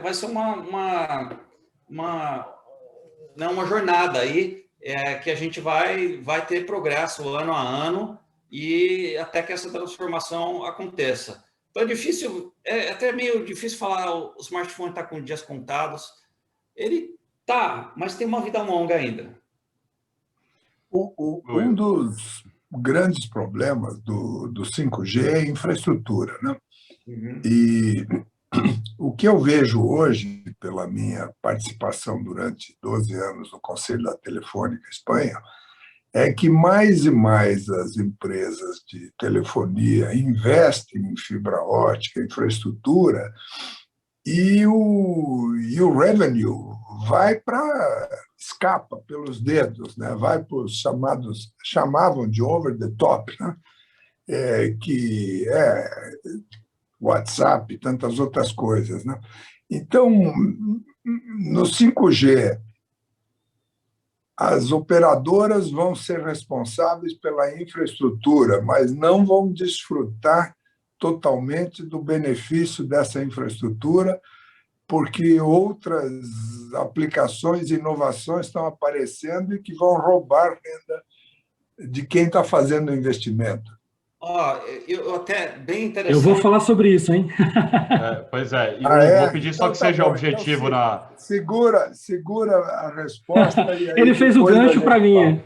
uma jornada aí que a gente vai ter progresso ano a ano e até que essa transformação aconteça. Então, é até meio difícil falar o smartphone está com dias contados. Ele tá, mas tem uma vida longa ainda. Um dos grandes problemas do 5G é a infraestrutura, né? E o que eu vejo hoje, pela minha participação durante 12 anos no Conselho da Telefônica Espanha, é que mais e mais as empresas de telefonia investem em fibra ótica, infraestrutura, e o revenue escapa pelos dedos, né? Vai para os chamavam de over the top, né? Que é WhatsApp e tantas outras coisas, né? Então, no 5G, as operadoras vão ser responsáveis pela infraestrutura, mas não vão desfrutar totalmente do benefício dessa infraestrutura, porque outras aplicações e inovações estão aparecendo e que vão roubar renda de quem está fazendo o investimento. Eu até bem interessante. Eu vou falar sobre isso, hein? Pois é, e vou pedir só então, que seja bom. objetivo então, segura a resposta. E aí ele fez o gancho para mim.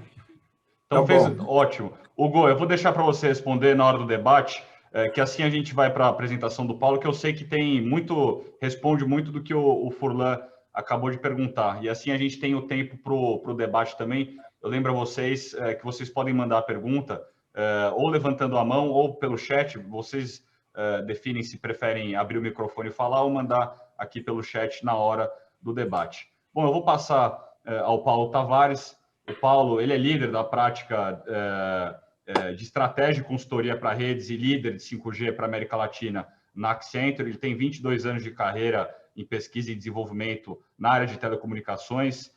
Então, ótimo. Hugo, eu vou deixar para você responder na hora do debate, que assim a gente vai para a apresentação do Paulo, que eu sei que responde muito do que o Furlan acabou de perguntar. E assim a gente tem o tempo para o debate também. Eu lembro a vocês que vocês podem mandar a pergunta ou levantando a mão ou pelo chat. Vocês definem se preferem abrir o microfone e falar ou mandar aqui pelo chat na hora do debate. Bom, eu vou passar ao Paulo Tavares. O Paulo, ele é líder da prática de estratégia e consultoria para redes e líder de 5G para a América Latina na Accenture. Ele tem 22 anos de carreira em pesquisa e desenvolvimento na área de telecomunicações,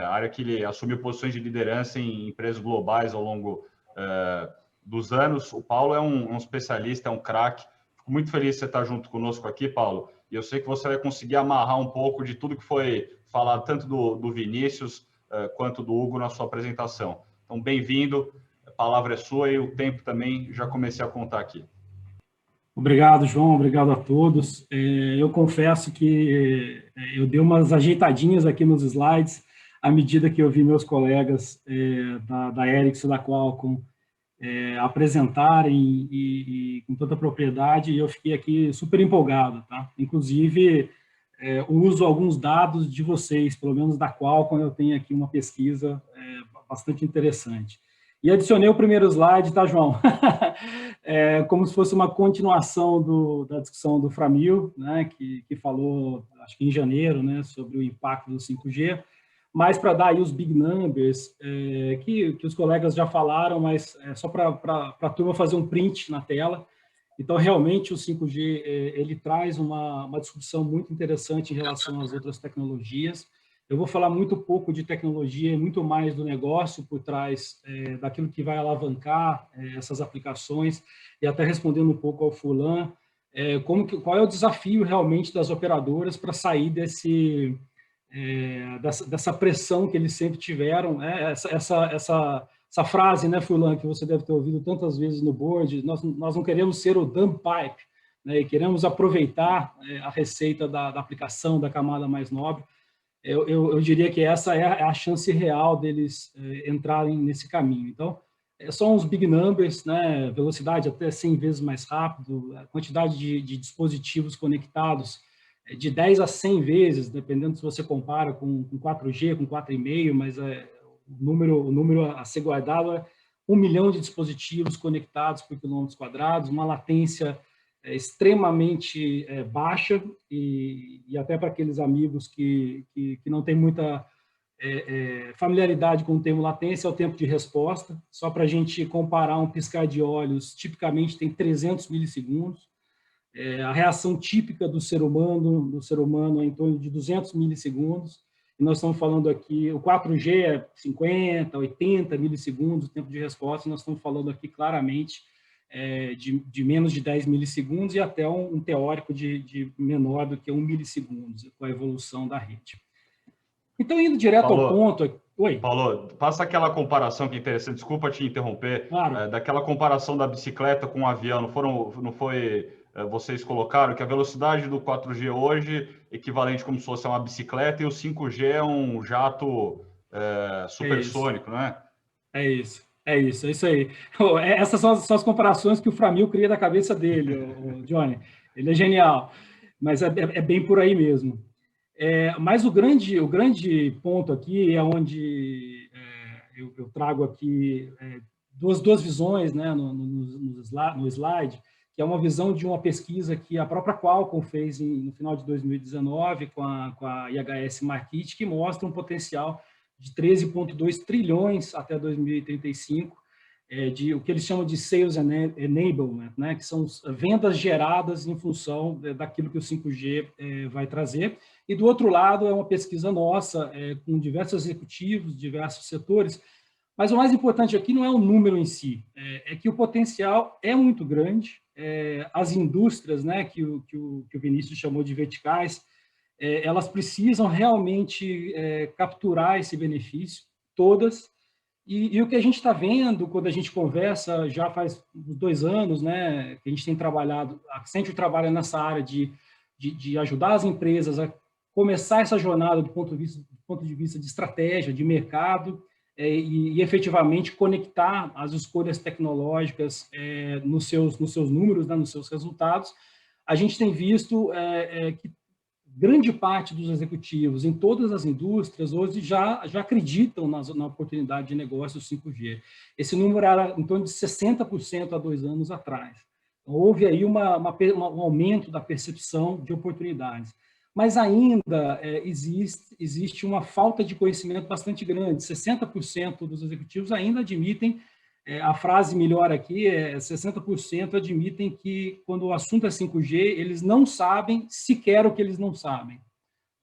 área que ele assumiu posições de liderança em empresas globais ao longo dos anos. O Paulo é um especialista, é um craque. Fico muito feliz de você estar junto conosco aqui, Paulo, e eu sei que você vai conseguir amarrar um pouco de tudo que foi falado, tanto do Vinícius quanto do Hugo na sua apresentação. Então, bem-vindo, a palavra é sua e o tempo também já comecei a contar aqui. Obrigado, João, obrigado a todos. Eu confesso que eu dei umas ajeitadinhas aqui nos slides à medida que eu vi meus colegas da Ericsson e da Qualcomm apresentarem e com tanta propriedade, e eu fiquei aqui super empolgado, tá? Inclusive, uso alguns dados de vocês, pelo menos da Qualcomm, eu tenho aqui uma pesquisa bastante interessante. E adicionei o primeiro slide, tá, João? Como se fosse uma continuação da discussão do Framil, né, que falou, acho que em janeiro, né, sobre o impacto do 5G, mas para dar aí os big numbers, que os colegas já falaram, mas só para a turma fazer um print na tela. Então, realmente, o 5G ele traz uma discussão muito interessante em relação às outras tecnologias. Eu vou falar muito pouco de tecnologia, muito mais do negócio por trás daquilo que vai alavancar essas aplicações, e até respondendo um pouco ao Furlan, qual é o desafio realmente das operadoras para sair dessa pressão que eles sempre tiveram, essa frase, né, Furlan, que você deve ter ouvido tantas vezes no board, nós não queremos ser o dumb pipe, né, e queremos aproveitar a receita da aplicação, da camada mais nobre. Eu diria que essa é a chance real deles entrarem nesse caminho. Então, são uns big numbers, né, velocidade até 100 vezes mais rápido, a quantidade de dispositivos conectados de 10 a 100 vezes, dependendo se você compara com 4G, com 4,5, mas o número a ser guardado é 1 milhão de dispositivos conectados por quilômetros quadrados, uma latência extremamente baixa, e até para aqueles amigos que não têm muita familiaridade com o termo latência, é o tempo de resposta. Só para a gente comparar, um piscar de olhos tipicamente tem 300 milissegundos. A reação típica do ser humano é em torno de 200 milissegundos. E nós estamos falando aqui, o 4G é 50, 80 milissegundos, o tempo de resposta, e nós estamos falando aqui claramente de menos de 10 milissegundos e até um teórico de menor do que 1 milissegundo, com a evolução da rede. Então, indo direto ao ponto... Oi. Paulo, passa aquela comparação que é interessante, desculpa te interromper, claro. Daquela comparação da bicicleta com o avião, não foi vocês colocaram que a velocidade do 4G hoje é equivalente como se fosse uma bicicleta, e o 5G é um jato supersônico, não é? É isso aí. Essas são as comparações que o Framil cria da cabeça dele, o Johnny. Ele é genial, mas é bem por aí mesmo. Mas o grande ponto aqui é onde eu trago aqui duas visões, né, no slide, que é uma visão de uma pesquisa que a própria Qualcomm fez no final de 2019 com a IHS Markit, que mostra um potencial de 13,2 trilhões até 2035, de o que eles chamam de sales enablement, né, que são vendas geradas em função daquilo que o 5G vai trazer. E, do outro lado, é uma pesquisa nossa, com diversos executivos, diversos setores, mas o mais importante aqui não é o número em si, é que o potencial é muito grande. As indústrias, né, que o Vinícius chamou de verticais, elas precisam realmente capturar esse benefício, todas, e o que a gente está vendo quando a gente conversa, já faz 2 anos, né, que a gente tem trabalhado, a Accenture trabalha nessa área de ajudar as empresas a começar essa jornada do ponto de vista de estratégia, de mercado, e efetivamente conectar as escolhas tecnológicas nos seus números, né, nos seus resultados. A gente tem visto que grande parte dos executivos em todas as indústrias hoje já acreditam na oportunidade de negócio do 5G. Esse número era em torno de 60% há 2 anos atrás. Então, houve aí um aumento da percepção de oportunidades. mas ainda existe uma falta de conhecimento bastante grande. 60% dos executivos ainda admitem, a frase melhor aqui é 60% admitem que, quando o assunto é 5G, eles não sabem sequer o que eles não sabem,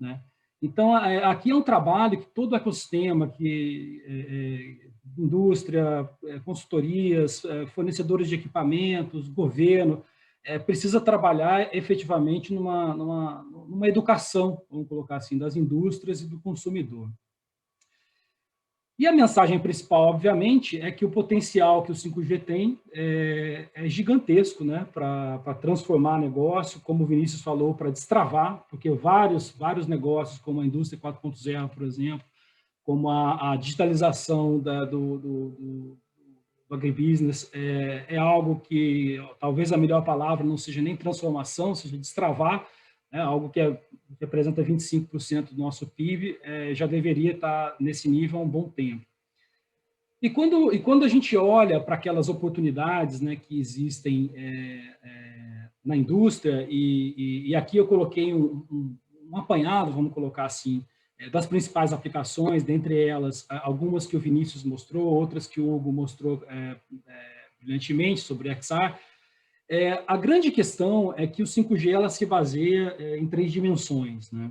né? Então, aqui é um trabalho que todo o ecossistema, indústria, consultorias, fornecedores de equipamentos, governo, precisa trabalhar efetivamente numa educação, vamos colocar assim, das indústrias e do consumidor. E a mensagem principal, obviamente, é que o potencial que o 5G tem é gigantesco, né, para transformar negócio, como o Vinícius falou, para destravar, porque vários negócios, como a indústria 4.0, por exemplo, como a digitalização do agribusiness, é algo que, talvez a melhor palavra não seja nem transformação, seja destravar, né, algo que representa 25% do nosso PIB, já deveria estar nesse nível há um bom tempo. E quando a gente olha para aquelas oportunidades, né, que existem na indústria, e aqui eu coloquei um apanhado, vamos colocar assim, das principais aplicações, dentre elas, algumas que o Vinícius mostrou, outras que o Hugo mostrou brilhantemente sobre XR. A grande questão é que o 5G ela se baseia em 3 dimensões, né?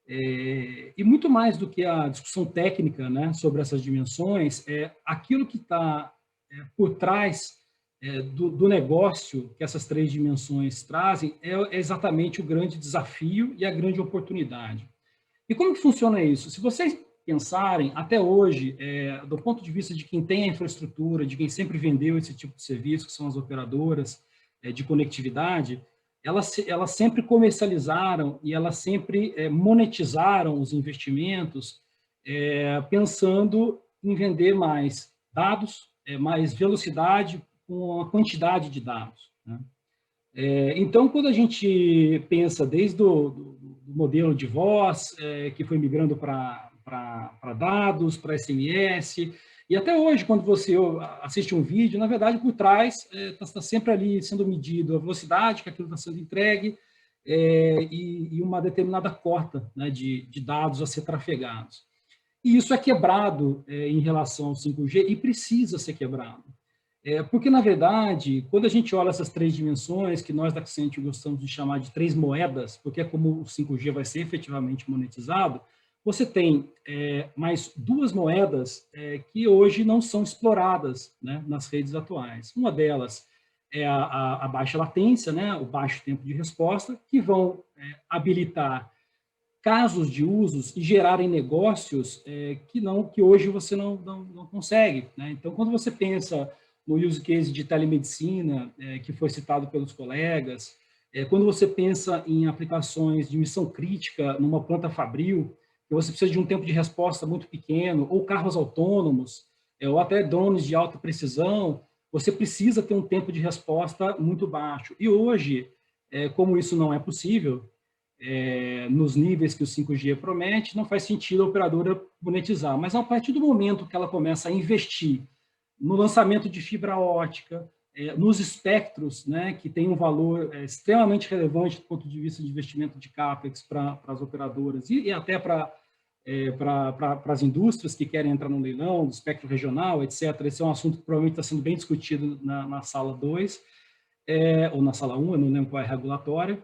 E muito mais do que a discussão técnica, né, sobre essas dimensões, aquilo que está por trás do negócio que essas 3 dimensões trazem é exatamente o grande desafio e a grande oportunidade. E como que funciona isso? Se vocês pensarem, até hoje, do ponto de vista de quem tem a infraestrutura, de quem sempre vendeu esse tipo de serviço, que são as operadoras de conectividade, elas sempre comercializaram e elas sempre monetizaram os investimentos pensando em vender mais dados, mais velocidade com a quantidade de dados, né? Então, quando a gente pensa desde o modelo de voz, que foi migrando para dados, para SMS, e até hoje, quando você assiste um vídeo, na verdade, por trás está sempre ali sendo medido a velocidade que aquilo está sendo entregue e uma determinada cota, né, de dados a ser trafegados. E isso é quebrado em relação ao 5G e precisa ser quebrado. Porque, na verdade, quando a gente olha essas 3 dimensões, que nós da Accenture gostamos de chamar de 3 moedas, porque é como o 5G vai ser efetivamente monetizado, você tem mais 2 moedas que hoje não são exploradas, né, nas redes atuais. Uma delas é a baixa latência, né, o baixo tempo de resposta, que vão habilitar casos de usos e gerarem negócios que hoje você não consegue, né? Então, quando você pensa no use case de telemedicina, que foi citado pelos colegas, quando você pensa em aplicações de missão crítica numa planta fabril, que você precisa de um tempo de resposta muito pequeno, ou carros autônomos, ou até drones de alta precisão, você precisa ter um tempo de resposta muito baixo. E hoje, como isso não é possível, nos níveis que o 5G promete, não faz sentido a operadora monetizar. Mas a partir do momento que ela começa a investir no lançamento de fibra ótica, nos espectros, né, que tem um valor extremamente relevante do ponto de vista de investimento de CAPEX para as operadoras e até para as indústrias que querem entrar no leilão, do espectro regional, etc. Esse é um assunto que provavelmente está sendo bem discutido na sala 2, ou na sala 1, eu não lembro qual é a regulatória.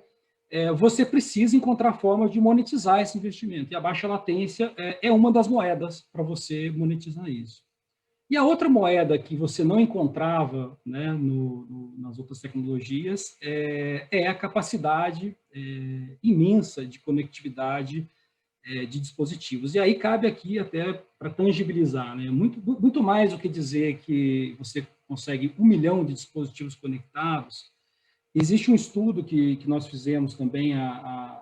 Você precisa encontrar formas de monetizar esse investimento, e a baixa latência é uma das moedas para você monetizar isso. E a outra moeda que você não encontrava, né, nas outras tecnologias é a capacidade imensa de conectividade de dispositivos. E aí cabe aqui até para tangibilizar, né, muito mais do que dizer que você consegue 1 milhão de dispositivos conectados. Existe um estudo que nós fizemos também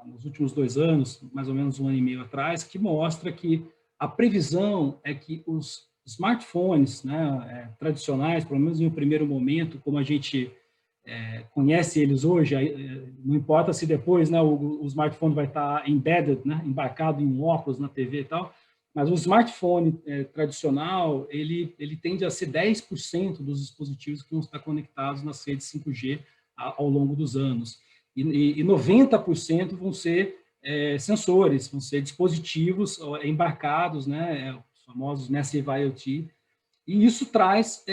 nos últimos 2 anos, mais ou menos 1 ano e meio atrás, que mostra que a previsão é que os smartphones, né, tradicionais, pelo menos em um primeiro momento, como a gente conhece eles hoje, não importa se depois, né, o smartphone vai estar embedded, né, embarcado em um óculos na TV e tal, mas o smartphone tradicional, ele tende a ser 10% dos dispositivos que vão estar conectados nas redes 5G ao longo dos anos. E 90% vão ser sensores, vão ser dispositivos embarcados, né, os famosos Massive IoT, e isso traz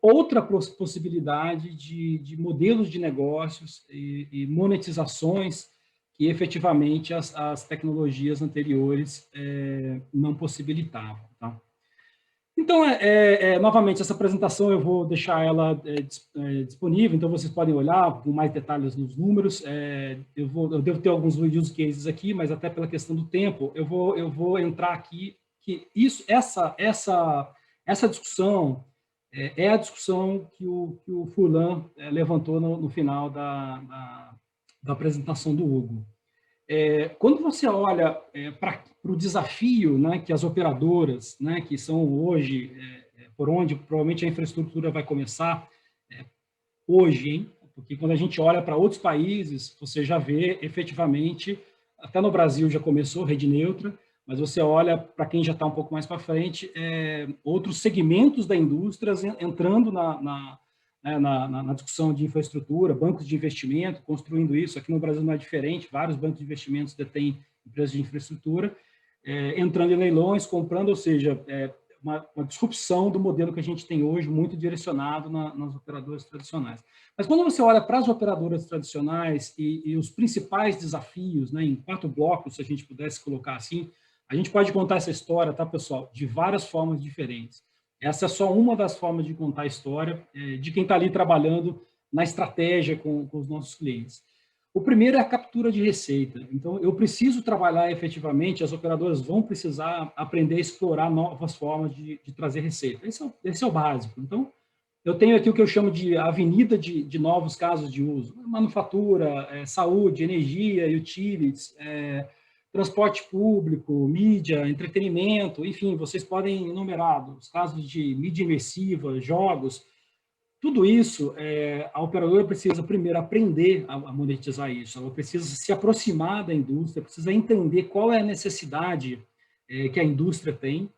outra possibilidade de modelos de negócios e monetizações que efetivamente as tecnologias anteriores não possibilitavam. Tá? Então, novamente, essa apresentação eu vou deixar ela disponível, então vocês podem olhar com mais detalhes nos números. Eu devo ter alguns use cases aqui, mas até pela questão do tempo, eu vou entrar aqui, que essa discussão é a discussão que o Furlan levantou no final da apresentação do Hugo. Quando você olha para o desafio, né, que as operadoras, né, que são hoje, por onde provavelmente a infraestrutura vai começar, hoje, hein? Porque quando a gente olha para outros países, você já vê efetivamente, até no Brasil já começou rede neutra, mas você olha para quem já está um pouco mais para frente, outros segmentos da indústria entrando na discussão de infraestrutura, bancos de investimento, construindo isso. Aqui no Brasil não é diferente, vários bancos de investimentos detêm empresas de infraestrutura, entrando em leilões, comprando, ou seja, uma disrupção do modelo que a gente tem hoje, muito direcionado nas operadoras tradicionais. Mas quando você olha para as operadoras tradicionais e os principais desafios, né, em 4 blocos, se a gente pudesse colocar assim, a gente pode contar essa história, tá, pessoal, de várias formas diferentes. Essa é só uma das formas de contar a história de quem está ali trabalhando na estratégia com os nossos clientes. O primeiro é a captura de receita. Então, eu preciso trabalhar efetivamente, as operadoras vão precisar aprender a explorar novas formas de trazer receita. Esse é o básico. Então, eu tenho aqui o que eu chamo de avenida de novos casos de uso. Manufatura, saúde, energia, utilities, transporte público, mídia, entretenimento, enfim, vocês podem enumerar os casos de mídia imersiva, jogos, tudo isso, a operadora precisa primeiro aprender a monetizar isso, ela precisa se aproximar da indústria, precisa entender qual é a necessidade que a indústria tem,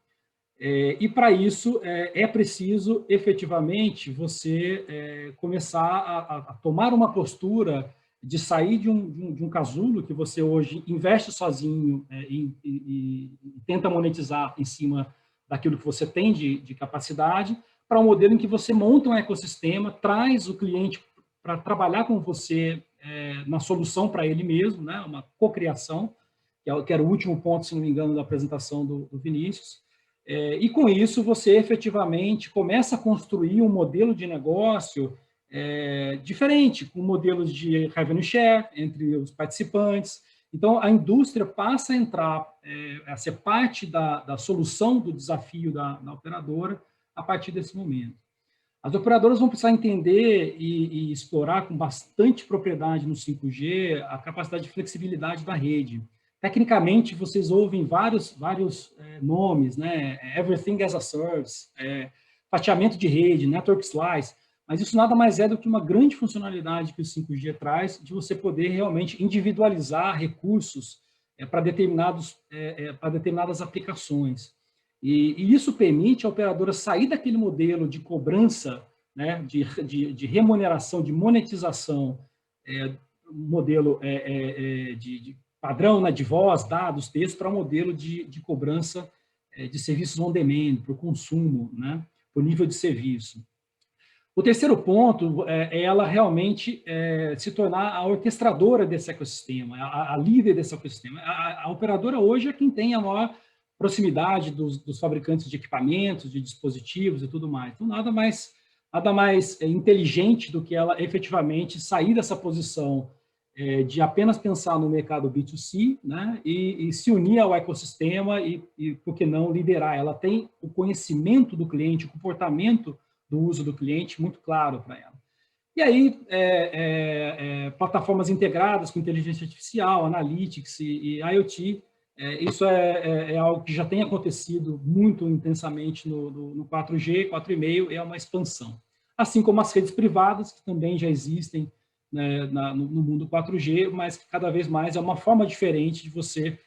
e para isso é preciso efetivamente você começar a tomar uma postura de sair de um casulo que você hoje investe sozinho e tenta monetizar em cima daquilo que você tem de capacidade, para um modelo em que você monta um ecossistema, traz o cliente para trabalhar com você na solução para ele mesmo, né, uma cocriação, que era o último ponto, se não me engano, da apresentação do Vinícius, e com isso você efetivamente começa a construir um modelo de negócio diferente, com modelos de revenue share entre os participantes. Então, a indústria passa a entrar, a ser parte da solução do desafio da operadora a partir desse momento. As operadoras vão precisar entender e explorar com bastante propriedade no 5G a capacidade de flexibilidade da rede. Tecnicamente, vocês ouvem vários nomes, né? Everything as a Service, fatiamento de rede, Network Slice, mas isso nada mais é do que uma grande funcionalidade que o 5G traz, de você poder realmente individualizar recursos para determinadas aplicações. E isso permite a operadora sair daquele modelo de cobrança, né, de remuneração, de monetização, modelo de padrão, né, de voz, dados, texto, para um modelo de cobrança de serviços on demand, para o consumo, né, para o nível de serviço. O terceiro ponto é ela realmente se tornar a orquestradora desse ecossistema, a líder desse ecossistema. A operadora hoje é quem tem a maior proximidade dos fabricantes de equipamentos, de dispositivos e tudo mais. Então, nada mais inteligente do que ela efetivamente sair dessa posição de apenas pensar no mercado B2C, né, e se unir ao ecossistema e, por que não, liderar. Ela tem o conhecimento do cliente, o comportamento do uso do cliente muito claro para ela. E aí, plataformas integradas com inteligência artificial, analytics e IoT, isso é algo que já tem acontecido muito intensamente no 4G, 4,5 é uma expansão. Assim como as redes privadas, que também já existem, né, no mundo 4G, mas que cada vez mais é uma forma diferente de você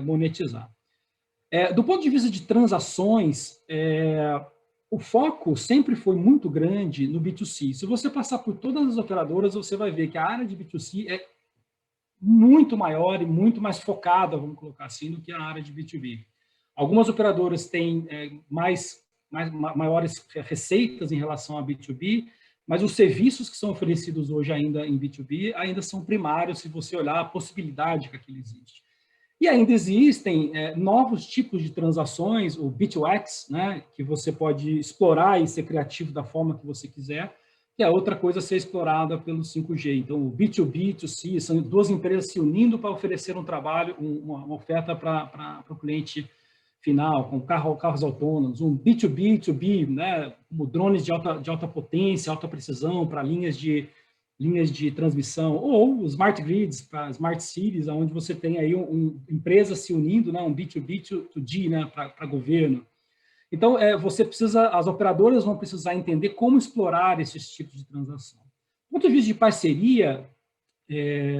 monetizar. Do ponto de vista de transações, o foco sempre foi muito grande no B2C. Se você passar por todas as operadoras, você vai ver que a área de B2C é muito maior e muito mais focada, vamos colocar assim, do que a área de B2B. Algumas operadoras têm maiores receitas em relação a B2B, mas os serviços que são oferecidos hoje ainda em B2B ainda são primários, se você olhar a possibilidade que aquilo existe. E ainda existem novos tipos de transações, o B2X, né, que você pode explorar e ser criativo da forma que você quiser, que é outra coisa a ser explorada pelo 5G. Então, o B2B, B2C, são duas empresas se unindo para oferecer um trabalho, uma oferta para o cliente final, com carros autônomos, um B2B, B2B, né, como drones de alta potência, alta precisão para linhas de transmissão, ou smart grids para smart cities, onde você tem aí empresas se unindo, né, um B2B, B2G, né, para governo. Então, as operadoras vão precisar entender como explorar esses tipos de transação. Do ponto de vista de parceria,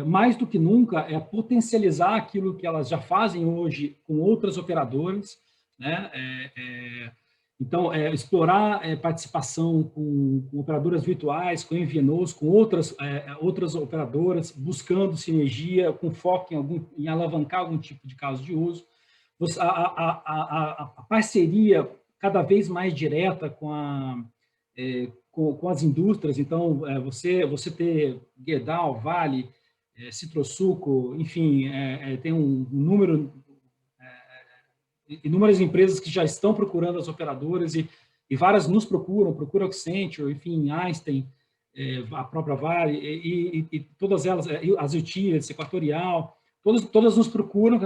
mais do que nunca, é potencializar aquilo que elas já fazem hoje com outras operadoras, né? Então, explorar participação com operadoras virtuais, com MVNOs, com outras operadoras, buscando sinergia, com foco em alavancar algum tipo de caso de uso. A parceria cada vez mais direta com as indústrias, então, você ter Gerdau, Vale, Citrosuco, enfim, tem um número, inúmeras empresas que já estão procurando as operadoras e várias nos procuram Accenture, enfim, Einstein, a própria Vale, e todas elas, as utilities, Equatorial, todas nos procuram,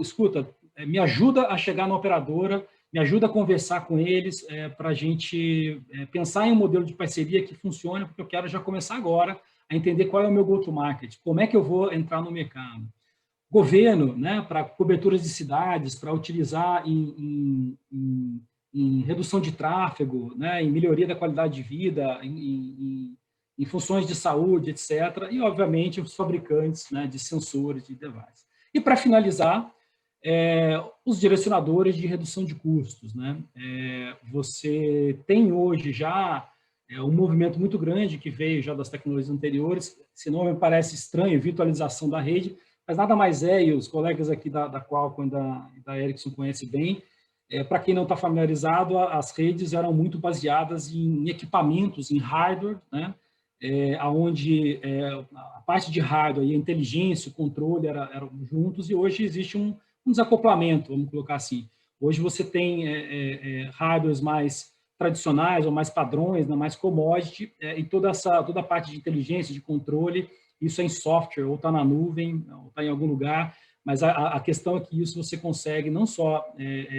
escuta, me ajuda a chegar na operadora, me ajuda a conversar com eles para a gente pensar em um modelo de parceria que funcione, porque eu quero já começar agora a entender qual é o meu go-to-market, como é que eu vou entrar no mercado. Governo, né, para coberturas de cidades, para utilizar em redução de tráfego, né, em melhoria da qualidade de vida, em funções de saúde, etc. E, obviamente, os fabricantes, né, de sensores, de devices. E, para finalizar, os direcionadores de redução de custos, né? Você tem hoje já um movimento muito grande que veio já das tecnologias anteriores, esse nome parece estranho, virtualização da rede, mas nada mais e os colegas aqui da Qualcomm e da Ericsson conhecem bem, para quem não está familiarizado, as redes eram muito baseadas em equipamentos, em hardware, né? Onde a parte de hardware e a inteligência, o controle eram juntos, e hoje existe um desacoplamento, vamos colocar assim. Hoje você tem hardwares mais tradicionais ou mais padrões, mais commodity, e toda a parte de inteligência, de controle, isso é em software, ou está na nuvem, ou está em algum lugar, mas a questão é que isso você consegue não só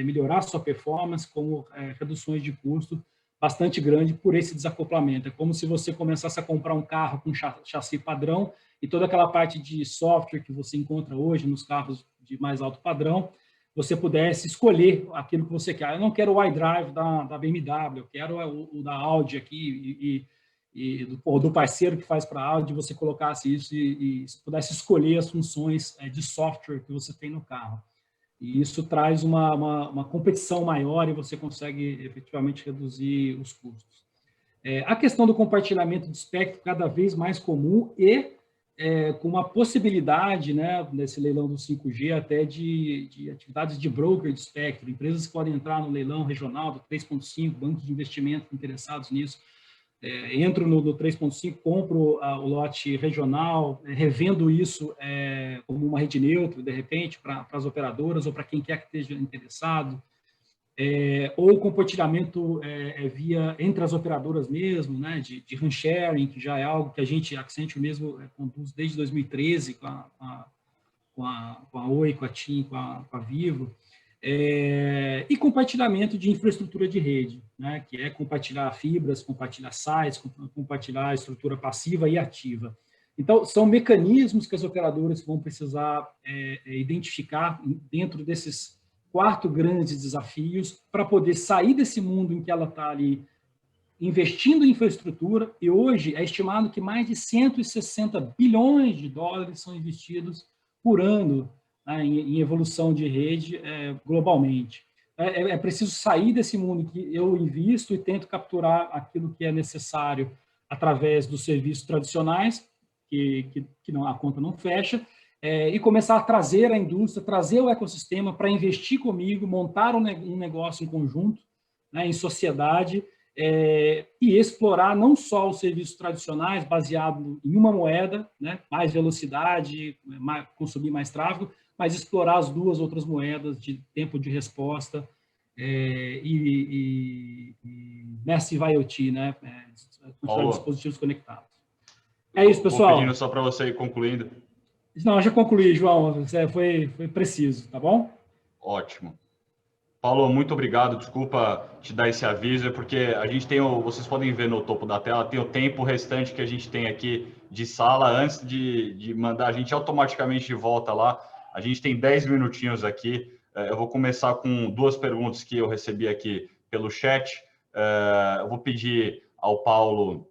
melhorar a sua performance, como reduções de custo bastante grande por esse desacoplamento. É como se você começasse a comprar um carro com chassi padrão e toda aquela parte de software que você encontra hoje nos carros de mais alto padrão, você pudesse escolher aquilo que você quer. Eu não quero o iDrive da BMW, eu quero o da Audi aqui, e do parceiro que faz para a Audi, você colocasse isso e pudesse escolher as funções de software que você tem no carro. E isso traz uma competição maior e você consegue efetivamente reduzir os custos. A questão do compartilhamento de espectro cada vez mais comum e com uma possibilidade, né, nesse leilão do 5G, até de atividades de broker de espectro, empresas que podem entrar no leilão regional do 3.5, bancos de investimento interessados nisso, entro no 3.5, compro o lote regional, revendo isso como uma rede neutra, de repente, para as operadoras ou para quem quer que esteja interessado, ou compartilhamento entre as operadoras mesmo, né, de RAN sharing, que já é algo que a Accenture mesmo conduz desde 2013 com a Oi, com a TIM, com a Vivo, e compartilhamento de infraestrutura de rede, né, que é compartilhar fibras, compartilhar sites, compartilhar a estrutura passiva e ativa. Então, são mecanismos que as operadoras vão precisar identificar dentro desses 4 grandes desafios para poder sair desse mundo em que ela está ali investindo em infraestrutura, e hoje é estimado que mais de 160 bilhões de dólares são investidos por ano, né, em evolução de rede globalmente. É preciso sair desse mundo que eu invisto e tento capturar aquilo que é necessário através dos serviços tradicionais, que não, a conta não fecha, e começar a trazer a indústria, trazer o ecossistema para investir comigo, montar um negócio em conjunto, né, em sociedade, e explorar não só os serviços tradicionais, baseado em uma moeda, né, mais velocidade, consumir mais tráfego, mas explorar as duas outras moedas de tempo de resposta e Massive IoT, né, dispositivos conectados. É isso, pessoal. Vou pedindo só para você ir concluindo. Não, já concluí, João. Você foi preciso, tá bom? Ótimo. Paulo, muito obrigado. Desculpa te dar esse aviso, porque a gente tem, vocês podem ver no topo da tela, tem o tempo restante que a gente tem aqui de sala. Antes de mandar a gente automaticamente de volta lá, a gente tem 10 minutinhos aqui. Eu vou começar com 2 perguntas que eu recebi aqui pelo chat. Eu vou pedir ao Paulo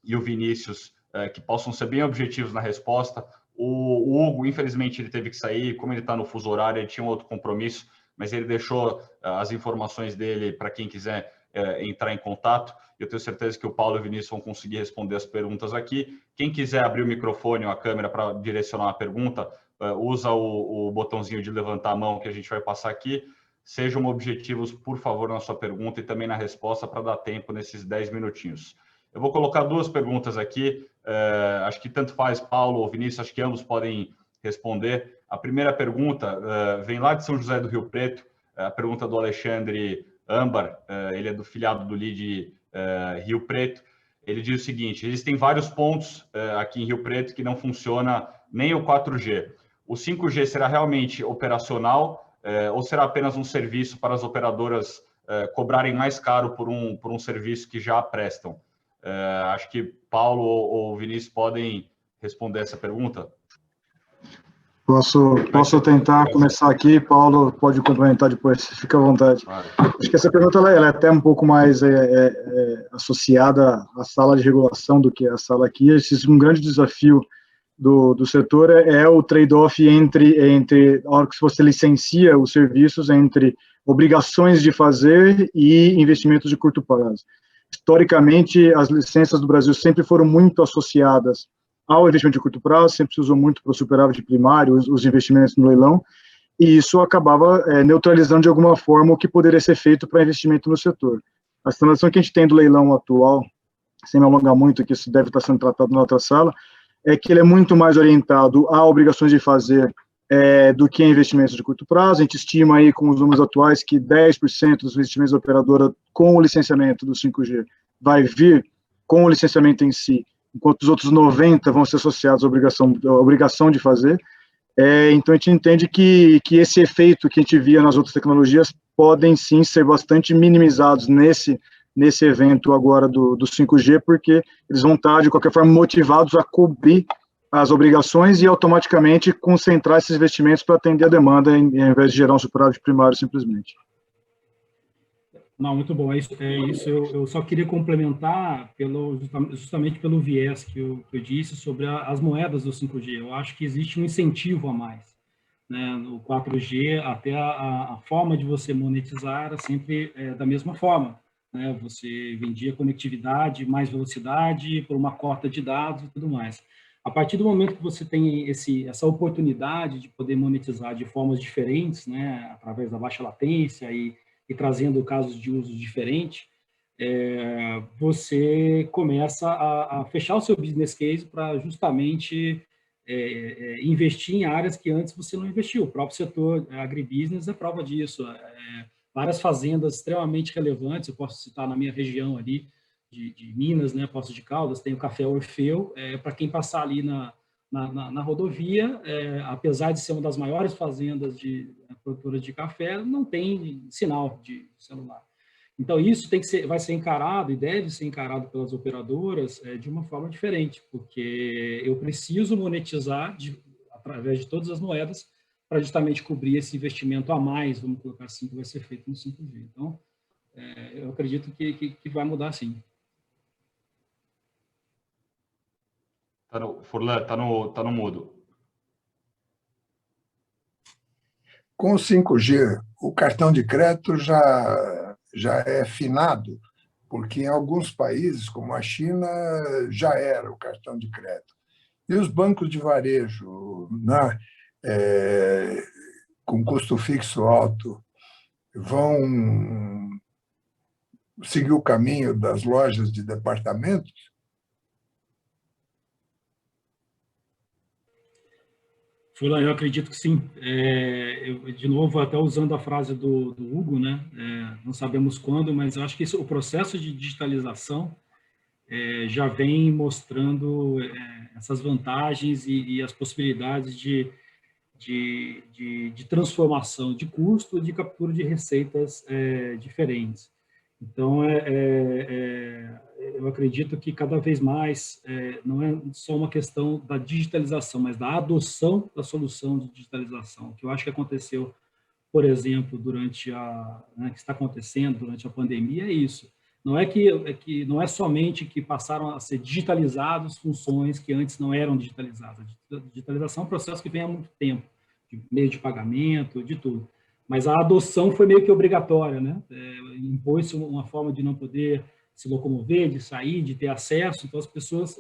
e o Vinícius que possam ser bem objetivos na resposta. O Hugo, infelizmente, ele teve que sair. Como ele está no fuso horário, ele tinha um outro compromisso, mas ele deixou as informações dele para quem quiser entrar em contato. Eu tenho certeza que o Paulo e o Vinícius vão conseguir responder as perguntas aqui. Quem quiser abrir o microfone ou a câmera para direcionar uma pergunta, usa o botãozinho de levantar a mão que a gente vai passar aqui. Sejam objetivos, por favor, na sua pergunta e também na resposta para dar tempo nesses 10 minutinhos. Eu vou colocar 2 perguntas aqui. Acho que tanto faz Paulo ou Vinícius, acho que ambos podem responder. A primeira pergunta vem lá de São José do Rio Preto, a pergunta do Alexandre Ambar, ele é do filiado do LID Rio Preto. Ele diz o seguinte: existem vários pontos aqui em Rio Preto que não funciona nem o 4G. O 5G será realmente operacional ou será apenas um serviço para as operadoras cobrarem mais caro por um serviço que já prestam? Acho que Paulo ou Vinícius podem responder essa pergunta. Posso tentar começar aqui, Paulo pode complementar depois, fica à vontade. Claro. Acho que essa pergunta ela é até um pouco mais associada à sala de regulação do que a sala aqui. Um grande desafio do setor é o trade-off entre a hora que você licencia os serviços, entre obrigações de fazer e investimentos de curto prazo. Historicamente, as licenças do Brasil sempre foram muito associadas ao investimento de curto prazo, sempre se usou muito para o superávit primário, os investimentos no leilão, e isso acabava neutralizando de alguma forma o que poderia ser feito para investimento no setor. A sinalização que a gente tem do leilão atual, sem me alongar muito, que isso deve estar sendo tratado na outra sala, é que ele é muito mais orientado a obrigações de fazer do que a investimentos de curto prazo. A gente estima aí com os números atuais que 10% dos investimentos da operadora com o licenciamento do 5G vai vir com o licenciamento em si, enquanto os outros 90% vão ser associados à obrigação de fazer. Então, a gente entende que esse efeito que a gente via nas outras tecnologias podem, sim, ser bastante minimizados nesse evento agora do 5G, porque eles vão estar, de qualquer forma, motivados a cobrir as obrigações e automaticamente concentrar esses investimentos para atender a demanda, ao invés de gerar um superávit primário, simplesmente. Não, muito bom. É isso. Eu só queria complementar justamente pelo viés que eu disse sobre as moedas do 5G. Eu acho que existe um incentivo a mais, né? No 4G, até a forma de você monetizar era sempre da mesma forma, né? Você vendia conectividade, mais velocidade, por uma cota de dados e tudo mais. A partir do momento que você tem essa oportunidade de poder monetizar de formas diferentes, né? Através da baixa latência e trazendo casos de uso diferentes, você começa a fechar o seu business case para justamente investir em áreas que antes você não investiu. O próprio setor agribusiness é prova disso. Várias fazendas extremamente relevantes, eu posso citar na minha região ali, de Minas, né, Poços de Caldas, tem o Café Orfeu, para quem passar ali na rodovia, apesar de ser uma das maiores fazendas produtoras de café, não tem sinal de celular. Então, isso vai ser encarado e deve ser encarado pelas operadoras de uma forma diferente, porque eu preciso monetizar através de todas as moedas para justamente cobrir esse investimento a mais, vamos colocar assim, que vai ser feito no 5G. Então, eu acredito que vai mudar sim. Furlan, tá no mudo. Com o 5G, o cartão de crédito já é finado, porque em alguns países, como a China, já era o cartão de crédito. E os bancos de varejo, né, com custo fixo alto, vão seguir o caminho das lojas de departamentos? Fula, eu acredito que sim. De novo, até usando a frase do Hugo, né? Não sabemos quando, mas eu acho que o processo de digitalização já vem mostrando essas vantagens e as possibilidades de transformação de custo e de captura de receitas diferentes. Então, eu acredito que cada vez mais não é só uma questão da digitalização, mas da adoção da solução de digitalização, que eu acho que aconteceu, por exemplo, que está acontecendo durante a pandemia, é isso. Não é que não é somente que passaram a ser digitalizadas funções que antes não eram digitalizadas. A digitalização é um processo que vem há muito tempo, de meio de pagamento, de tudo. Mas a adoção foi meio que obrigatória, né? Impôs-se uma forma de não poder se locomover, de sair, de ter acesso. Então, as pessoas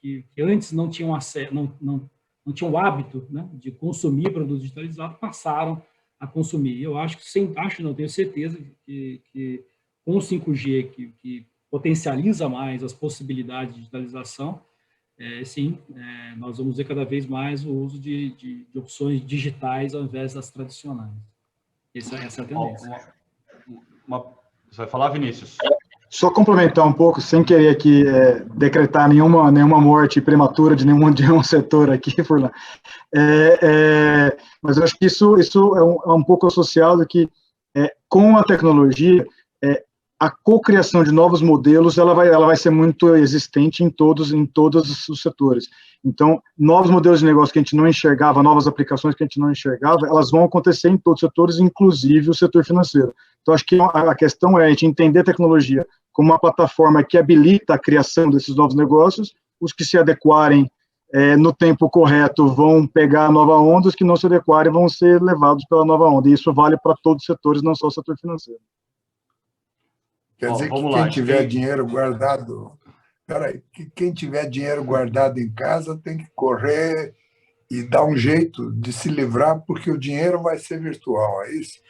que antes não tinham acesso, não tinham o hábito, né, de consumir produtos digitalizados, passaram a consumir. Eu acho que não tenho certeza que com o 5G que potencializa mais as possibilidades de digitalização, sim, nós vamos ver cada vez mais o uso de opções digitais ao invés das tradicionais. Essa é a tendência. Você vai falar, Vinícius? Só complementar um pouco, sem querer aqui decretar nenhuma morte prematura de nenhum setor aqui, Furlan. Mas eu acho que isso é um pouco associado que, com a tecnologia, a cocriação de novos modelos ela vai ser muito existente em todos os setores. Então, novos modelos de negócio que a gente não enxergava, novas aplicações que a gente não enxergava, elas vão acontecer em todos os setores, inclusive o setor financeiro. Então, acho que a questão é a gente entender a tecnologia como uma plataforma que habilita a criação desses novos negócios, os que se adequarem no tempo correto vão pegar a nova onda, os que não se adequarem vão ser levados pela nova onda. E isso vale para todos os setores, não só o setor financeiro. Quer dizer que quem tiver dinheiro guardado... Peraí, que quem tiver dinheiro guardado em casa tem que correr e dar um jeito de se livrar, porque o dinheiro vai ser virtual, é isso?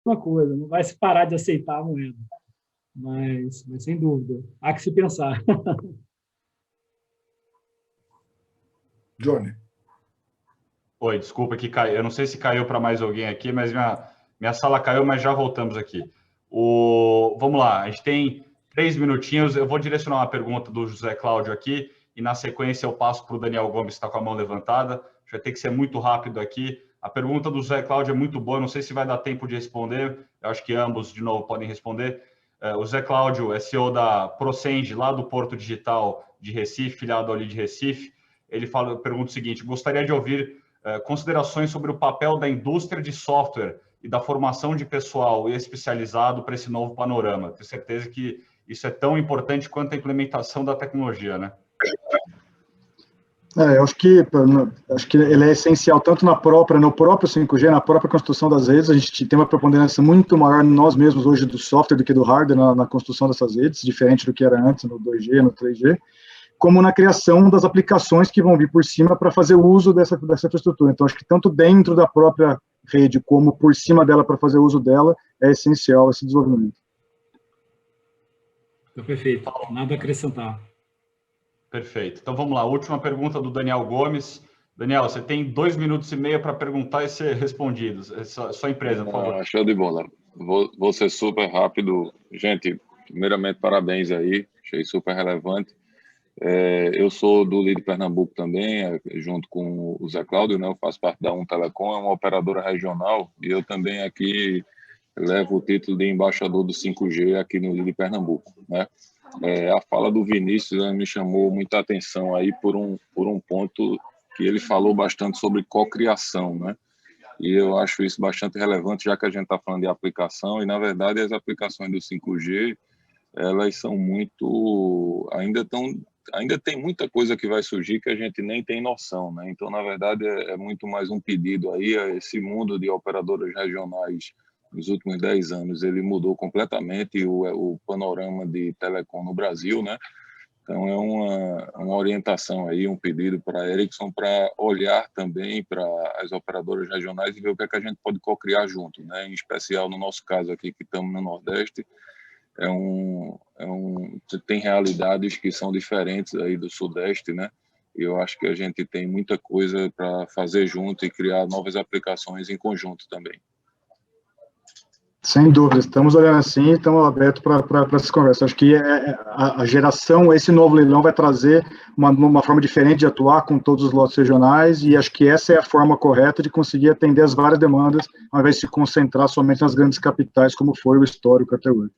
Uma coisa, não vai se parar de aceitar a moeda, mas sem dúvida, há que se pensar. Johnny. Oi, desculpa que caiu. Eu não sei se caiu para mais alguém aqui, mas minha sala caiu, mas já voltamos aqui. Vamos lá, a gente tem 3 minutinhos. Eu vou direcionar uma pergunta do José Cláudio aqui e, na sequência, eu passo para o Daniel Gomes, que está com a mão levantada. Vai ter que ser muito rápido aqui. A pergunta do José Cláudio é muito boa, não sei se vai dar tempo de responder. Eu acho que ambos, de novo, podem responder. O José Cláudio é CEO da Procend, lá do Porto Digital de Recife, filiado ali de Recife. Ele pergunta o seguinte: gostaria de ouvir considerações sobre o papel da indústria de software e da formação de pessoal especializado para esse novo panorama. Tenho certeza que isso é tão importante quanto a implementação da tecnologia, né? Eu acho que ele é essencial tanto no próprio 5G, na própria construção das redes. A gente tem uma preponderância muito maior nós mesmos hoje do software do que do hardware na construção dessas redes, diferente do que era antes no 2G, no 3G, como na criação das aplicações que vão vir por cima para fazer uso dessa infraestrutura. Então, acho que tanto dentro da própria rede como por cima dela para fazer uso dela é essencial esse desenvolvimento. Perfeito, nada a acrescentar. Perfeito. Então, vamos lá. Última pergunta do Daniel Gomes. Daniel, você tem 2 minutos e meio para perguntar e ser respondido. Sua empresa, por favor. Show de bola. Vou ser super rápido. Gente, primeiramente, parabéns aí. Achei super relevante. Eu sou do Lead Pernambuco também, junto com o Zé Cláudio, né? Eu faço parte da Telecom, é uma operadora regional, e eu também aqui levo o título de embaixador do 5G aqui no Lead Pernambuco, né? A fala do Vinícius, né, me chamou muita atenção aí por um ponto que ele falou bastante sobre cocriação, né? E eu acho isso bastante relevante, já que a gente está falando de aplicação, e na verdade as aplicações do 5G elas são muito, ainda tem muita coisa que vai surgir que a gente nem tem noção, né? Então, na verdade, é muito mais um pedido aí a esse mundo de operadoras regionais. Nos últimos 10 anos, ele mudou completamente o panorama de telecom no Brasil, né? Então, é uma orientação aí, um pedido para a Ericsson para olhar também para as operadoras regionais e ver o que é que a gente pode co-criar junto, né? Em especial, no nosso caso aqui, que estamos no Nordeste, tem realidades que são diferentes aí do Sudeste, né? E eu acho que a gente tem muita coisa para fazer junto e criar novas aplicações em conjunto também. Sem dúvida, estamos olhando assim e estamos abertos para essa conversa. Acho que a geração, esse novo leilão vai trazer uma forma diferente de atuar com todos os lotes regionais, e acho que essa é a forma correta de conseguir atender as várias demandas, ao invés de se concentrar somente nas grandes capitais, como foi o histórico até hoje.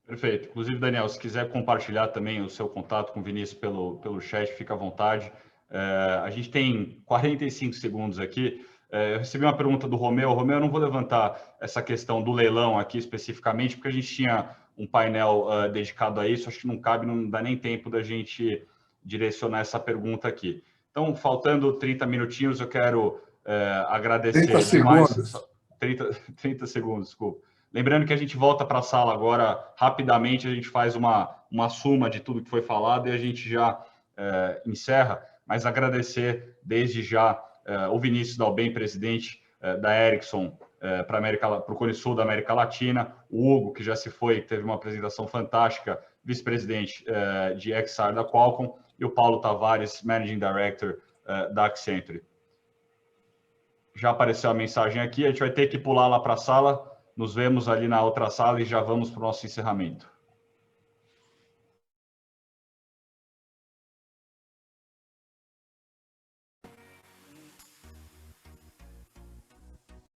Perfeito. Inclusive, Daniel, se quiser compartilhar também o seu contato com o Vinícius pelo chat, fica à vontade. A gente tem 45 segundos aqui. Eu recebi uma pergunta do Romeu. Romeu, eu não vou levantar essa questão do leilão aqui especificamente, porque a gente tinha um painel dedicado a isso. Acho que não cabe, não dá nem tempo da gente direcionar essa pergunta aqui. Então, faltando 30 minutinhos, eu quero agradecer 30 demais. segundos. 30 segundos, desculpa. Lembrando que a gente volta para a sala agora rapidamente, a gente faz uma suma de tudo que foi falado e a gente já encerra, mas agradecer desde já o Vinícius Dalben, presidente da Ericsson para o Cone Sul da América Latina, o Hugo, que já se foi, teve uma apresentação fantástica, vice-presidente de XR da Qualcomm, e o Paulo Tavares, Managing Director da Accenture. Já apareceu a mensagem aqui, a gente vai ter que pular lá para a sala. Nos vemos ali na outra sala e já vamos para o nosso encerramento.